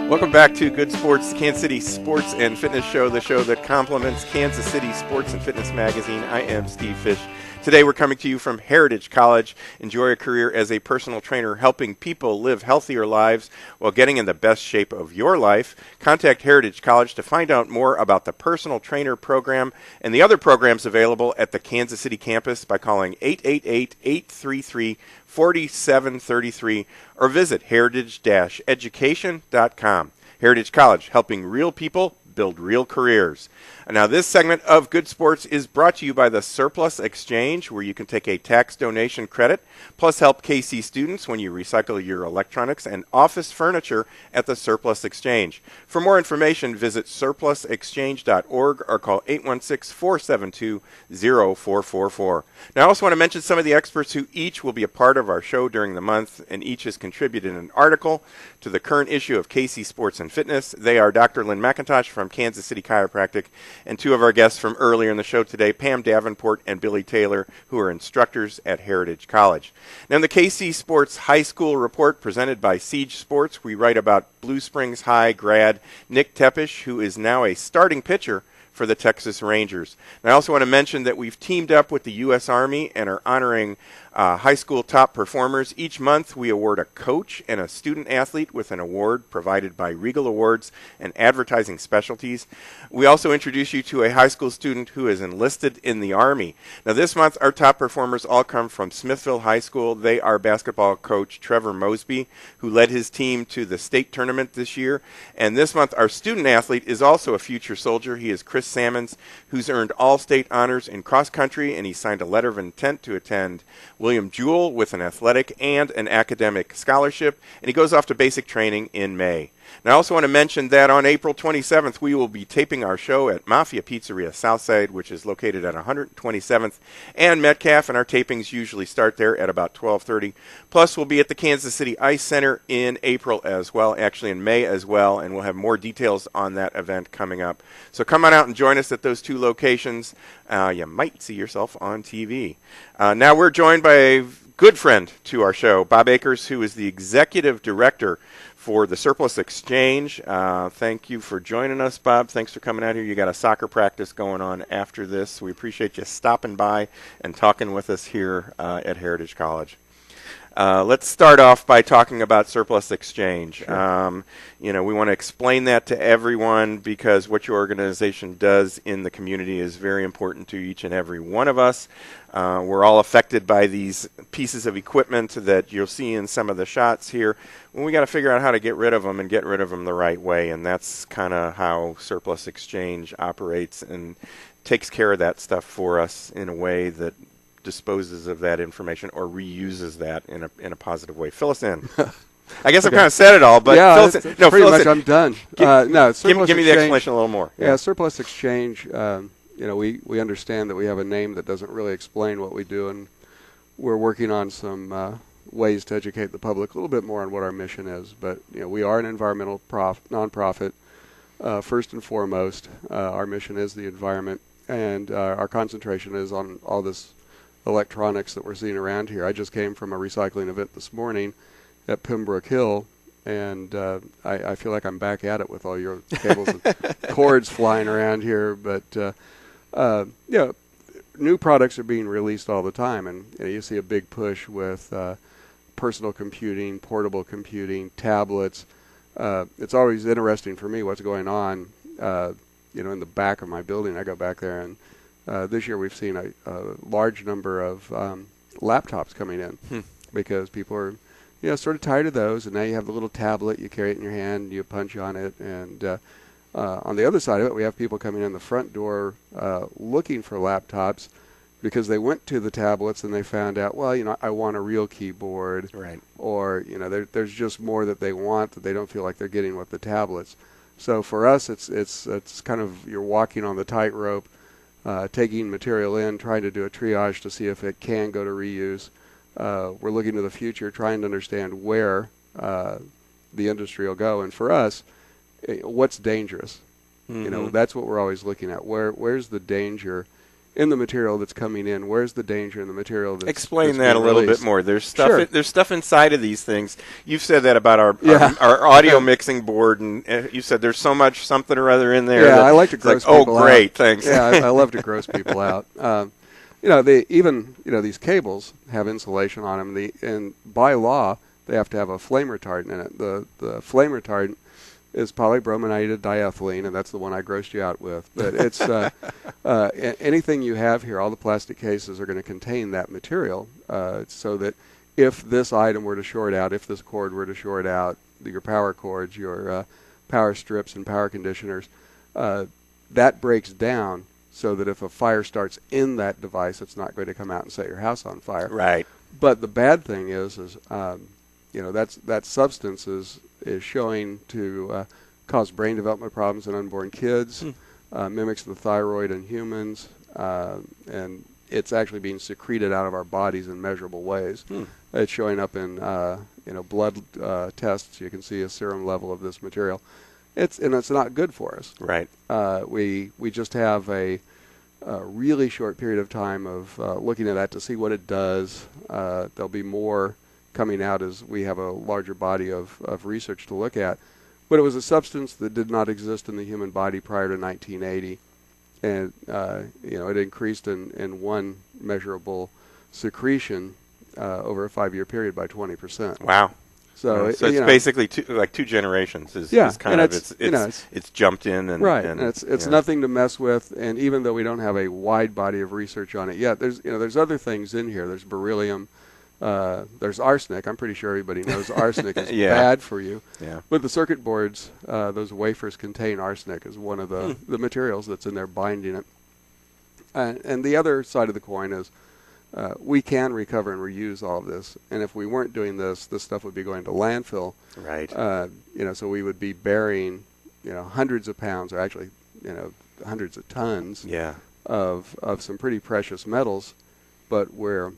Welcome back to Good Sports, the Kansas City Sports and Fitness Show, the show that complements Kansas City Sports and Fitness Magazine. I am Steve Fish. Today we're coming to you from Heritage College. Enjoy a career as a personal trainer helping people live healthier lives while getting in the best shape of your life. Contact Heritage College to find out more about the personal trainer program and the other programs available at the Kansas City campus by calling 888-833-4733 or visit heritage-education.com. Heritage College, helping real people build real careers. Now, this segment of Good Sports is brought to you by the Surplus Exchange, where you can take a tax donation credit, plus help KC students when you recycle your electronics and office furniture at the Surplus Exchange. For more information, visit surplusexchange.org or call 816-472-0444. Now, I also want to mention some of the experts who each will be a part of our show during the month, and each has contributed an article to the current issue of KC Sports and Fitness. They are Dr. Lynn McIntosh from Kansas City Chiropractic, and two of our guests from earlier in the show today, Pam Davenport and Billy Taylor, who are instructors at Heritage College. Now, in the KC Sports High School Report presented by Siege Sports, we write about Blue Springs High grad Nick Tepish, who is now a starting pitcher for the Texas Rangers. And I also want to mention that we've teamed up with the U.S. Army and are honoring high school top performers. Each month we award a coach and a student athlete with an award provided by Regal Awards and Advertising Specialties. We also introduce you to a high school student who is enlisted in the Army. Now, this month our top performers all come from Smithville High School. They are basketball coach Trevor Mosby, who led his team to the state tournament this year. And this month our student athlete is also a future soldier. He is Chris Sammons, who's earned all state honors in cross country, and he signed a letter of intent to attend William Jewell with an athletic and an academic scholarship, and he goes off to basic training in May. And I also want to mention that on April 27th, we will be taping our show at Mafia Pizzeria Southside, which is located at 127th and Metcalf, and our tapings usually start there at about 12:30. Plus, we'll be at the Kansas City Ice Center in April as well, actually in May as well, and we'll have more details on that event coming up. So come on out and join us at those two locations. You might see yourself on TV. Now we're joined by a good friend to our show, Bob Akers, who is the Executive Director for the Surplus Exchange. Thank you for joining us, Bob. Thanks for coming out here. You got a soccer practice going on after this. We appreciate you stopping by and talking with us here at Heritage College. Let's start off by talking about Surplus Exchange. Sure. We want to explain that to everyone because what your organization does in the community is very important to each and every one of us. We're all affected by these pieces of equipment that you'll see in some of the shots here. Well, we got to figure out how to get rid of them and get rid of them the right way, and that's kind of how Surplus Exchange operates and takes care of that stuff for us in a way that disposes of that information or reuses that in a positive way. Fill us in. I guess I've kind of said it all, but yeah, fill us in. No, pretty fill us much in. I'm done. Give me the explanation a little more. Yeah, Surplus Exchange, we understand that we have a name that doesn't really explain what we do, and we're working on some ways to educate the public a little bit more on what our mission is. But we are an environmental nonprofit. First and foremost, our mission is the environment, and our concentration is on all this electronics that we're seeing around here. I just came from a recycling event this morning at Pembroke Hill, and I feel like I'm back at it with all your cables and cords flying around here. But new products are being released all the time, and you see a big push with personal computing, portable computing, tablets. It's always interesting for me what's going on in the back of my building. I go back there, and this year we've seen a large number of laptops coming in because people are sort of tired of those, and now you have the little tablet, you carry it in your hand, you punch on it, and on the other side of it we have people coming in the front door looking for laptops because they went to the tablets and they found out, I want a real keyboard, right? Or there's just more that they want that they don't feel like they're getting with the tablets. So for us, it's kind of you're walking on the tightrope. Taking material in, trying to do a triage to see if it can go to reuse. We're looking to the future, trying to understand where the industry will go. And for us, what's dangerous? Mm-hmm. That's what we're always looking at. Where's the danger in the material that's coming in? Where's the danger in the material that's Explain that a little bit more. There's stuff. Sure. There's stuff inside of these things. You've said that about our audio mixing board, and you said there's so much something or other in there. Yeah, I like to gross people out. Oh, great, thanks. Yeah, I love to gross people out. These cables have insulation on them, and by law they have to have a flame retardant in it. The flame retardant is polybrominated diethylene, and that's the one I grossed you out with. But it's anything you have here, all the plastic cases are going to contain that material, so that if this item were to short out, if this cord were to short out, your power cords, your power strips and power conditioners, that breaks down so that if a fire starts in that device, it's not going to come out and set your house on fire. Right. But the bad thing is that substance is showing to cause brain development problems in unborn kids, mimics the thyroid in humans, and it's actually being secreted out of our bodies in measurable ways. It's showing up in blood tests. You can see a serum level of this material. It's not good for us. Right. We just have a really short period of time of looking at that to see what it does. There'll be more coming out as we have a larger body of research to look at. But it was a substance that did not exist in the human body prior to 1980. And, it increased in one measurable secretion over a 5-year period by 20%. Wow. So it's basically two generations is kind of it's jumped in and right. And it's nothing to mess with. And even though we don't have a wide body of research on it yet, there's other things in here. There's beryllium. There's arsenic. I'm pretty sure everybody knows arsenic is bad for you. Yeah. But the circuit boards, those wafers contain arsenic as one of the materials that's in there binding it. And the other side of the coin is we can recover and reuse all of this. And if we weren't doing this stuff would be going to landfill. Right. So we would be burying, hundreds of pounds, or actually, hundreds of tons of some pretty precious metals, but we're,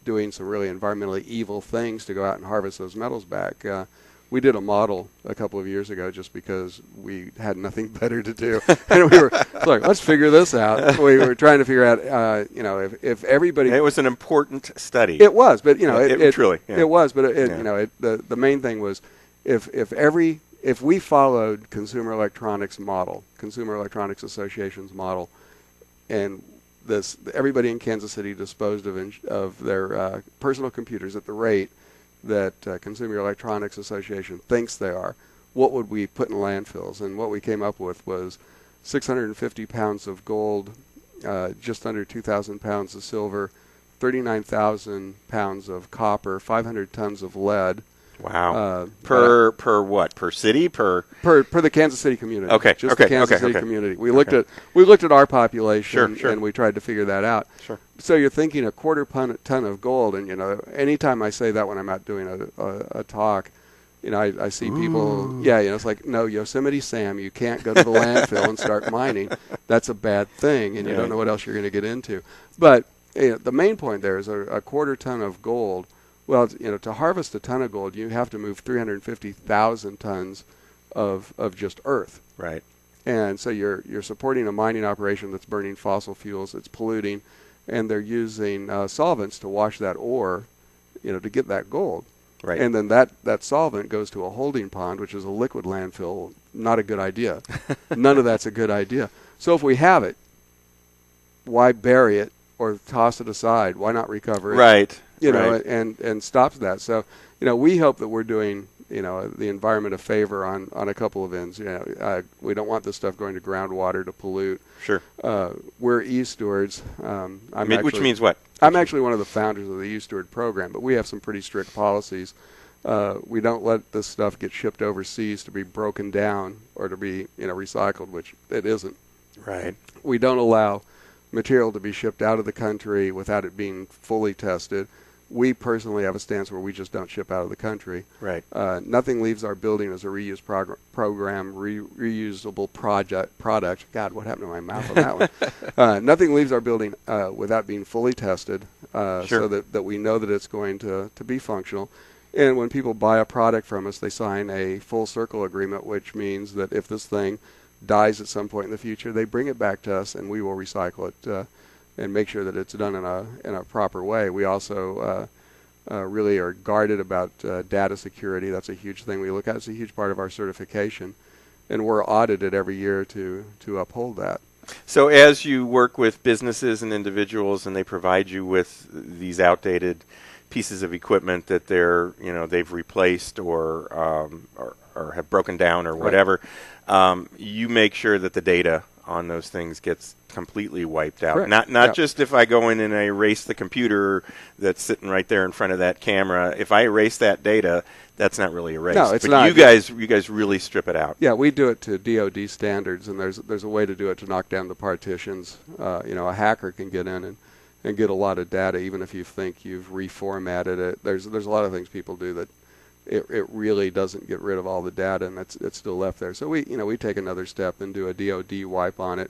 doing some really environmentally evil things to go out and harvest those metals back. We did a model a couple of years ago just because we had nothing better to do. And we were like, let's figure this out. We were trying to figure out, if everybody... It was an important study. It was, but, truly. Yeah. It was, but the main thing was if we followed Consumer Electronics Association's model, and everybody in Kansas City disposed of their personal computers at the rate that Consumer Electronics Association thinks they are, what would we put in landfills? And what we came up with was 650 pounds of gold, just under 2,000 pounds of silver, 39,000 pounds of copper, 500 tons of lead. Wow. Per what? Per city? Per the Kansas City community. Okay. Just the Kansas City community. We looked at our population, sure. and we tried to figure that out. Sure. So you're thinking a quarter ton of gold, and anytime I say that when I'm out doing a talk, I see people. Yeah, it's like, no, Yosemite Sam, you can't go to the landfill and start mining. That's a bad thing, and you don't know what else you're going to get into. But the main point there is a quarter ton of gold. Well, to harvest a ton of gold, you have to move 350,000 tons of just earth. Right. And so you're supporting a mining operation that's burning fossil fuels, it's polluting, and they're using solvents to wash that ore, to get that gold. Right. And then that solvent goes to a holding pond, which is a liquid landfill. Not a good idea. None of that's a good idea. So if we have it, why bury it or toss it aside? Why not recover it? Right. And stops that. So, we hope that we're doing, the environment a favor on a couple of ends. We don't want this stuff going to groundwater to pollute. Sure. We're e-stewards. Which means what? I'm actually one of the founders of the e-steward program, but we have some pretty strict policies. We don't let this stuff get shipped overseas to be broken down or to be, recycled, which it isn't. Right. We don't allow material to be shipped out of the country without it being fully tested. We personally have a stance where we just don't ship out of the country. Right. Nothing leaves our building as a reuse program, reusable product. God, what happened to my mouth on that one? Nothing leaves our building without being fully tested, so that we know that it's going to be functional. And when people buy a product from us, they sign a full circle agreement, which means that if this thing dies at some point in the future, they bring it back to us, and we will recycle it and make sure that it's done in a proper way. We also really are guarded about data security. That's a huge thing we look at. It's a huge part of our certification, and we're audited every year to uphold that. So as you work with businesses and individuals, and they provide you with these outdated pieces of equipment that they've replaced or have broken down or whatever, you make sure that the data on those things gets completely wiped out. Correct. Not just if I go in and I erase the computer that's sitting right there in front of that camera. If I erase that data, that's not really erased. No, it's but not. You guys really strip it out. Yeah, we do it to DoD standards, and there's a way to do it to knock down the partitions. A hacker can get in and get a lot of data, even if you think you've reformatted it. There's a lot of things people do that it really doesn't get rid of all the data, and it's still left there. So we take another step and do a DoD wipe on it.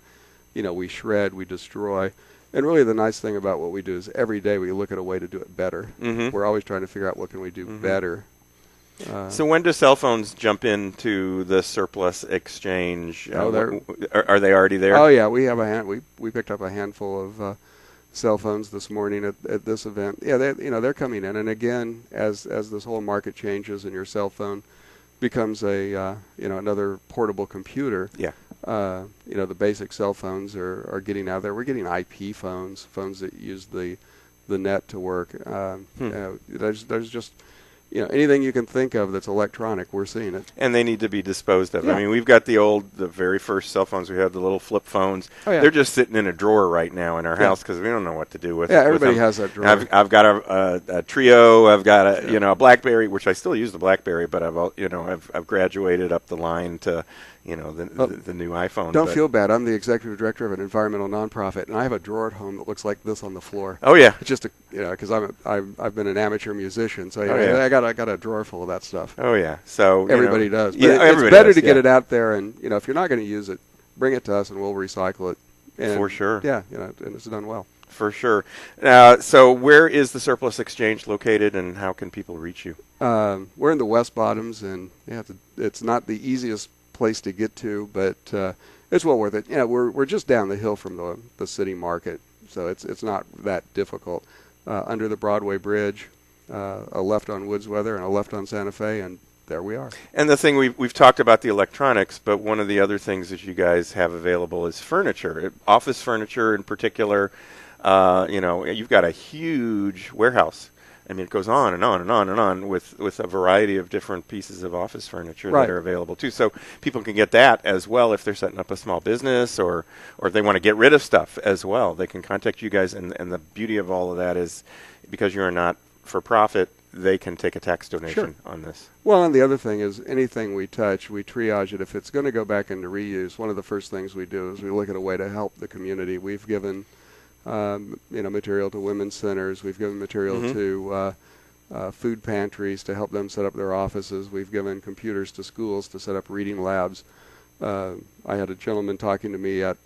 We shred, we destroy. And really the nice thing about what we do is every day we look at a way to do it better. Mm-hmm. We're always trying to figure out what can we do better. So when do cell phones jump into the surplus exchange? Are they already there? Oh yeah, we have we picked up a handful of cell phones this morning at this event. Yeah, they're coming in, and again, as this whole market changes and your cell phone becomes a another portable computer. Yeah. The basic cell phones are getting out there. We're getting IP phones that use the net to work. There's just anything you can think of that's electronic, we're seeing it. And they need to be disposed of. Yeah. I mean, we've got the very first cell phones we had, the little flip phones. Oh, yeah. They're just sitting in a drawer right now in our Yeah. house because we don't know what to do with Yeah, with everybody them. has that drawer. I've got a Trio. I've got a BlackBerry, which I still use the BlackBerry, but I've graduated up the line to the new iPhone. Don't feel bad. I'm the executive director of an environmental nonprofit, and I have a drawer at home that looks like this on the floor. Oh yeah, it's just because I've been an amateur musician, so yeah. I got a drawer full of that stuff. Oh yeah, so everybody does. But everybody it's better does, to get it out there, and if you're not going to use it, bring it to us, and we'll recycle it. And, for sure. Yeah, and it's done well. For sure. So where is the Surplus Exchange located, and how can people reach you? We're in the West Bottoms, and it's not the easiest place to get to, but it's well worth it. We're just down the hill from the city market, so it's not that difficult. Under the Broadway Bridge, a left on Woodsweather and a left on Santa Fe, and there we are. And the thing we've talked about the electronics, but one of the other things that you guys have available is furniture, office furniture in particular. You've got a huge warehouse. I mean, it goes on and on and on and on with a variety of different pieces of office furniture Right. that are available too. So people can get that as well if they're setting up a small business or if they want to get rid of stuff as well. They can contact you guys, and the beauty of all of that is because you're not for profit, they can take a tax donation on this. Well, and the other thing is anything we touch, we triage it. If it's going to go back into reuse, one of the first things we do is we look at a way to help the community. We've given material to women's centers. We've given material to food pantries to help them set up their offices. We've given computers to schools to set up reading labs. I had a gentleman talking to me at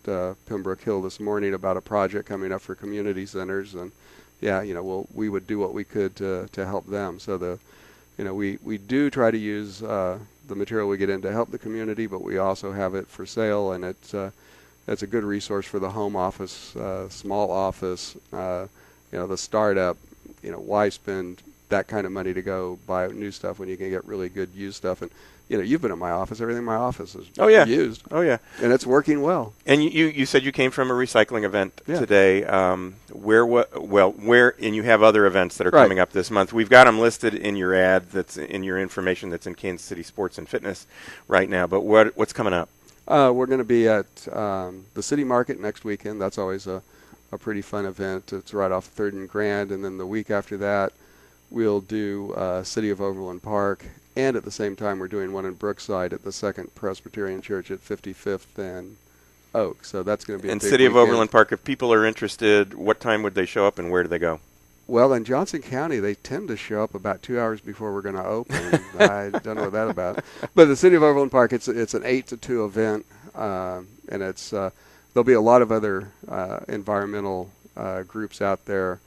Pembroke Hill this morning about a project coming up for community centers, and we would do what we could to help them. So we do try to use the material we get in to help the community, but we also have it for sale, and it's a good resource for the home office, small office, the startup. Why spend that kind of money to go buy new stuff when you can get really good used stuff? And you've been in my office. Everything in my office is used. Oh yeah, and it's working well. And you said you came from a recycling event today. Where and you have other events that are coming up this month. We've got them listed in your ad. That's in your information. That's in Kansas City Sports and Fitness right now. But what's coming up? We're going to be at the City Market next weekend. That's always a pretty fun event. It's right off 3rd and Grand. And then the week after that, we'll do City of Overland Park. And at the same time, we're doing one in Brookside at the Second Presbyterian Church at 55th and Oak. So that's going to be a big City of weekend. Overland Park, if people are interested, what time would they show up and where do they go? Well, in Johnson County, they tend to show up about 2 hours before we're going to open. I don't know what that's about. But the City of Overland Park, it's an 8 to 2 event, and it's there'll be a lot of other environmental groups out there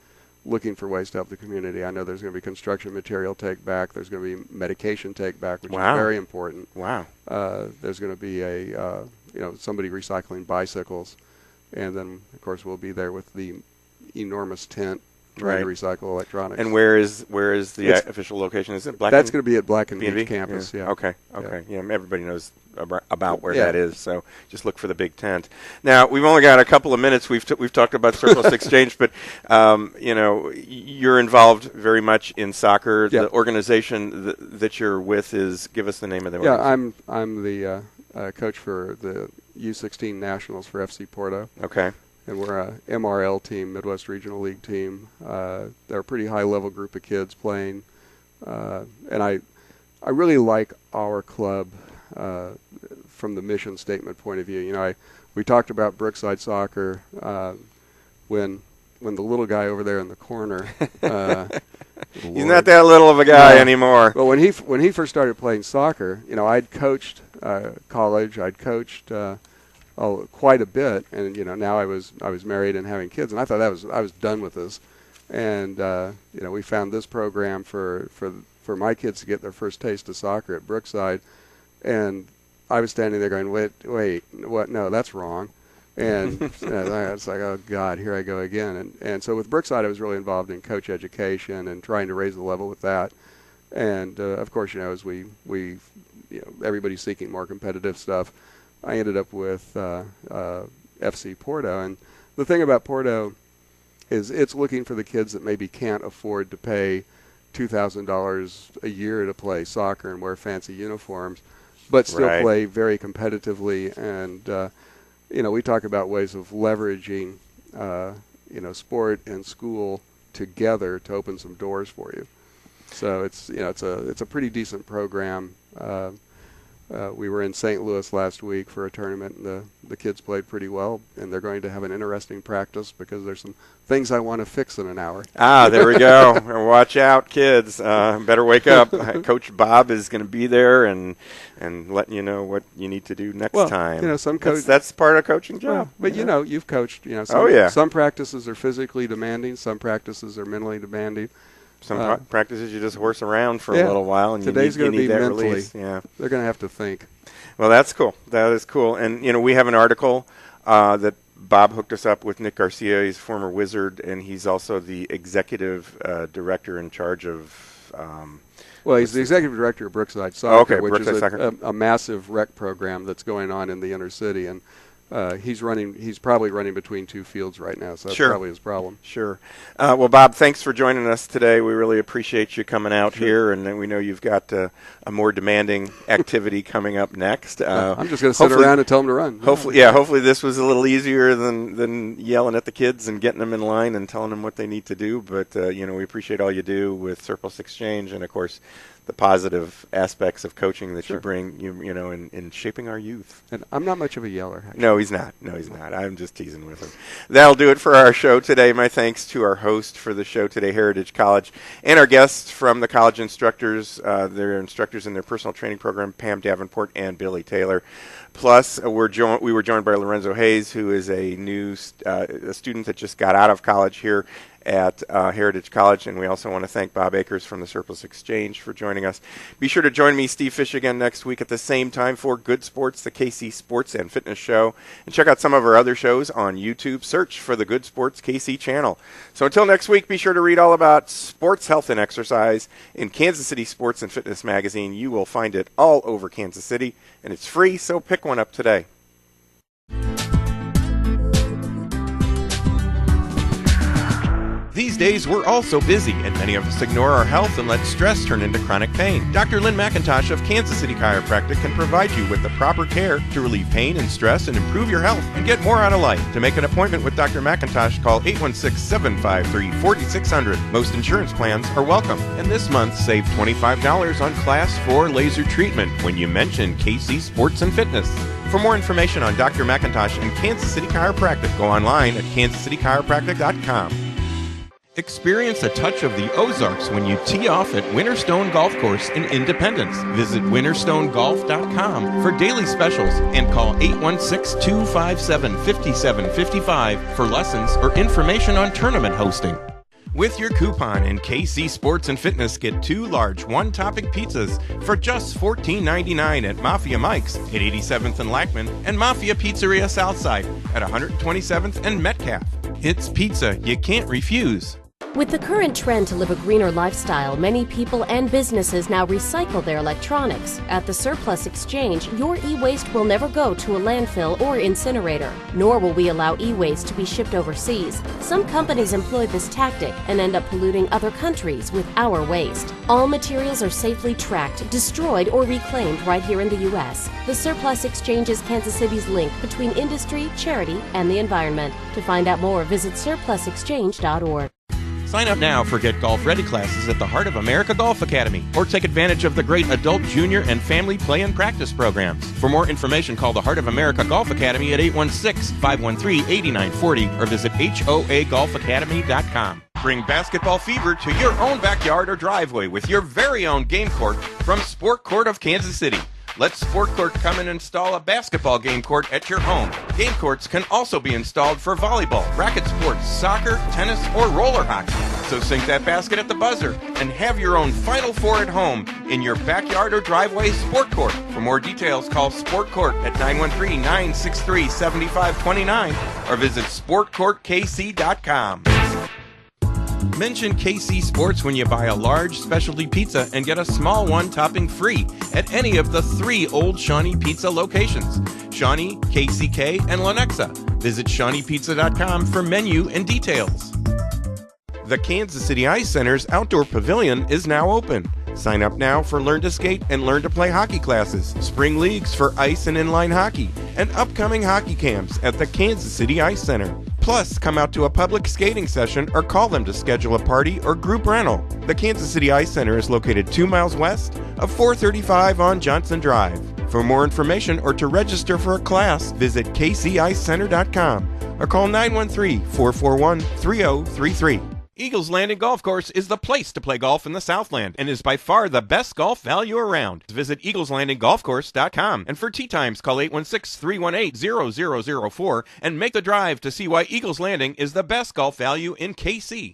looking for ways to help the community. I know there's going to be construction material take back. There's going to be medication take back, which is very important. Wow. There's going to be somebody recycling bicycles, and then of course we'll be there with the enormous tent trying to recycle electronics. And where is the official location? Is it Black? That's going to be at Black and B&B? Beach campus. Yeah. Okay. Yeah, everybody knows about where that is, so just look for the big tent. Now we've only got a couple of minutes. We've talked about Surplus Exchange, but you're involved very much in soccer. Yeah. The organization that you're with is, give us the name of the organization. Yeah, I'm the coach for the U16 Nationals for FC Porto. Okay. And we're a MRL team, Midwest Regional League team. They're a pretty high-level group of kids playing, and I really like our club from the mission statement point of view. We talked about Brookside Soccer when the little guy over there in the corner. He's not that little of a guy anymore. Well, when he first started playing soccer, I'd coached college. I'd coached. Quite a bit, and now I was married and having kids, and I thought I was done with this, and we found this program for my kids to get their first taste of soccer at Brookside, and I was standing there going, wait, what? No, that's wrong, and it's like, oh God, here I go again, and so with Brookside I was really involved in coach education and trying to raise the level with that, and of course as we everybody's seeking more competitive stuff. I ended up with FC Porto, and the thing about Porto is it's looking for the kids that maybe can't afford to pay $2,000 a year to play soccer and wear fancy uniforms, but still play very competitively. And we talk about ways of leveraging sport and school together to open some doors for you. So it's a pretty decent program. We were in St. Louis last week for a tournament, and the kids played pretty well, and they're going to have an interesting practice because there's some things I want to fix in an hour. There we go. Watch out, kids. Better wake up. Coach Bob is going to be there and letting you know what you need to do next time. Some that's part of coaching job. But you've coached. Some practices are physically demanding. Some practices are mentally demanding. Some practices you just horse around for a little while, and today's you need be that mentally. release. Yeah, they're going to have to think. Well, that's cool. That is cool. And we have an article that Bob hooked us up with Nick Garcia. He's a former Wizard, and he's also the executive director in charge of. He's the executive director of Brookside Soccer, which is a massive rec program that's going on in the inner city, and he's probably running between two fields right now, so that's probably his problem. Sure. Well, Bob, thanks for joining us today. We really appreciate you coming out here, and we know you've got a more demanding activity coming up next. I'm just going to sit around and tell them to run. Hopefully this was a little easier than yelling at the kids and getting them in line and telling them what they need to do. But we appreciate all you do with Surplus Exchange, and of course the positive aspects of coaching that you bring, in shaping our youth. And I'm not much of a yeller. Actually. No, he's not. I'm just teasing with him. That'll do it for our show today. My thanks to our host for the show today, Heritage College, and our guests from the college instructors, their instructors in their personal training program, Pam Davenport and Billy Taylor. Plus, we were joined by Lorenzo Hayes, who is a new a student that just got out of college here at Heritage College, and we also want to thank Bob Akers from the Surplus Exchange for joining us. Be sure to join me, Steve Fish, again next week at the same time for Good Sports, the KC Sports and Fitness Show, and check out some of our other shows on YouTube. Search for the Good Sports KC channel. So until next week, be sure to read all about sports, health, and exercise in Kansas City Sports and Fitness Magazine. You will find it all over Kansas City, and it's free, so pick one up today. These days, we're all so busy, and many of us ignore our health and let stress turn into chronic pain. Dr. Lynn McIntosh of Kansas City Chiropractic can provide you with the proper care to relieve pain and stress and improve your health and get more out of life. To make an appointment with Dr. McIntosh, call 816-753-4600. Most insurance plans are welcome. And this month, save $25 on Class 4 laser treatment when you mention KC Sports and Fitness. For more information on Dr. McIntosh and Kansas City Chiropractic, go online at kansascitychiropractic.com. Experience a touch of the Ozarks when you tee off at Winterstone Golf Course in Independence. Visit winterstonegolf.com for daily specials and call 816-257-5755 for lessons or information on tournament hosting. With your coupon in KC Sports and Fitness, get 2 large one-topping pizzas for just $14.99 at Mafia Mike's at 87th and Lackman and Mafia Pizzeria Southside at 127th and Metcalf. It's pizza you can't refuse. With the current trend to live a greener lifestyle, many people and businesses now recycle their electronics. At the Surplus Exchange, your e-waste will never go to a landfill or incinerator, nor will we allow e-waste to be shipped overseas. Some companies employ this tactic and end up polluting other countries with our waste. All materials are safely tracked, destroyed, or reclaimed right here in the U.S. The Surplus Exchange is Kansas City's link between industry, charity, and the environment. To find out more, visit surplusexchange.org. Sign up now for Get Golf Ready classes at the Heart of America Golf Academy, or take advantage of the great adult, junior, and family play and practice programs. For more information, call the Heart of America Golf Academy at 816-513-8940 or visit hoagolfacademy.com. Bring basketball fever to your own backyard or driveway with your very own game court from Sport Court of Kansas City. Let Sport Court come and install a basketball game court at your home. Game courts can also be installed for volleyball, racket sports, soccer, tennis, or roller hockey. So sink that basket at the buzzer and have your own Final Four at home in your backyard or driveway Sport Court. For more details, call Sport Court at 913-963-7529 or visit sportcourtkc.com. Mention KC Sports when you buy a large specialty pizza and get a small one topping free at any of the 3 Old Shawnee Pizza locations: Shawnee, KCK, and Lenexa. Visit ShawneePizza.com for menu and details. The Kansas City Ice Center's outdoor pavilion is now open. Sign up now for Learn to Skate and Learn to Play hockey classes, spring leagues for ice and inline hockey, and upcoming hockey camps at the Kansas City Ice Center. Plus, come out to a public skating session or call them to schedule a party or group rental. The Kansas City Ice Center is located 2 miles west of 435 on Johnson Drive. For more information or to register for a class, visit kcicecenter.com or call 913-441-3033. Eagles Landing Golf Course is the place to play golf in the Southland and is by far the best golf value around. Visit eagleslandinggolfcourse.com, and for tee times call 816-318-0004 and make the drive to see why Eagles Landing is the best golf value in KC.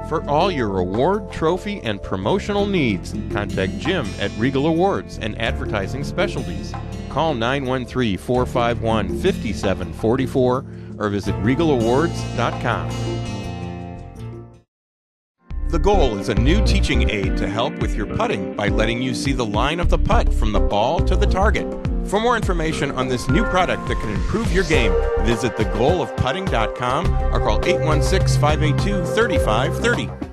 For all your award, trophy, and promotional needs, contact Jim at Regal Awards and Advertising Specialties. Call 913-451-5744 or visit regalawards.com. The Goal is a new teaching aid to help with your putting by letting you see the line of the putt from the ball to the target. For more information on this new product that can improve your game, visit thegoalofputting.com or call 816-582-3530.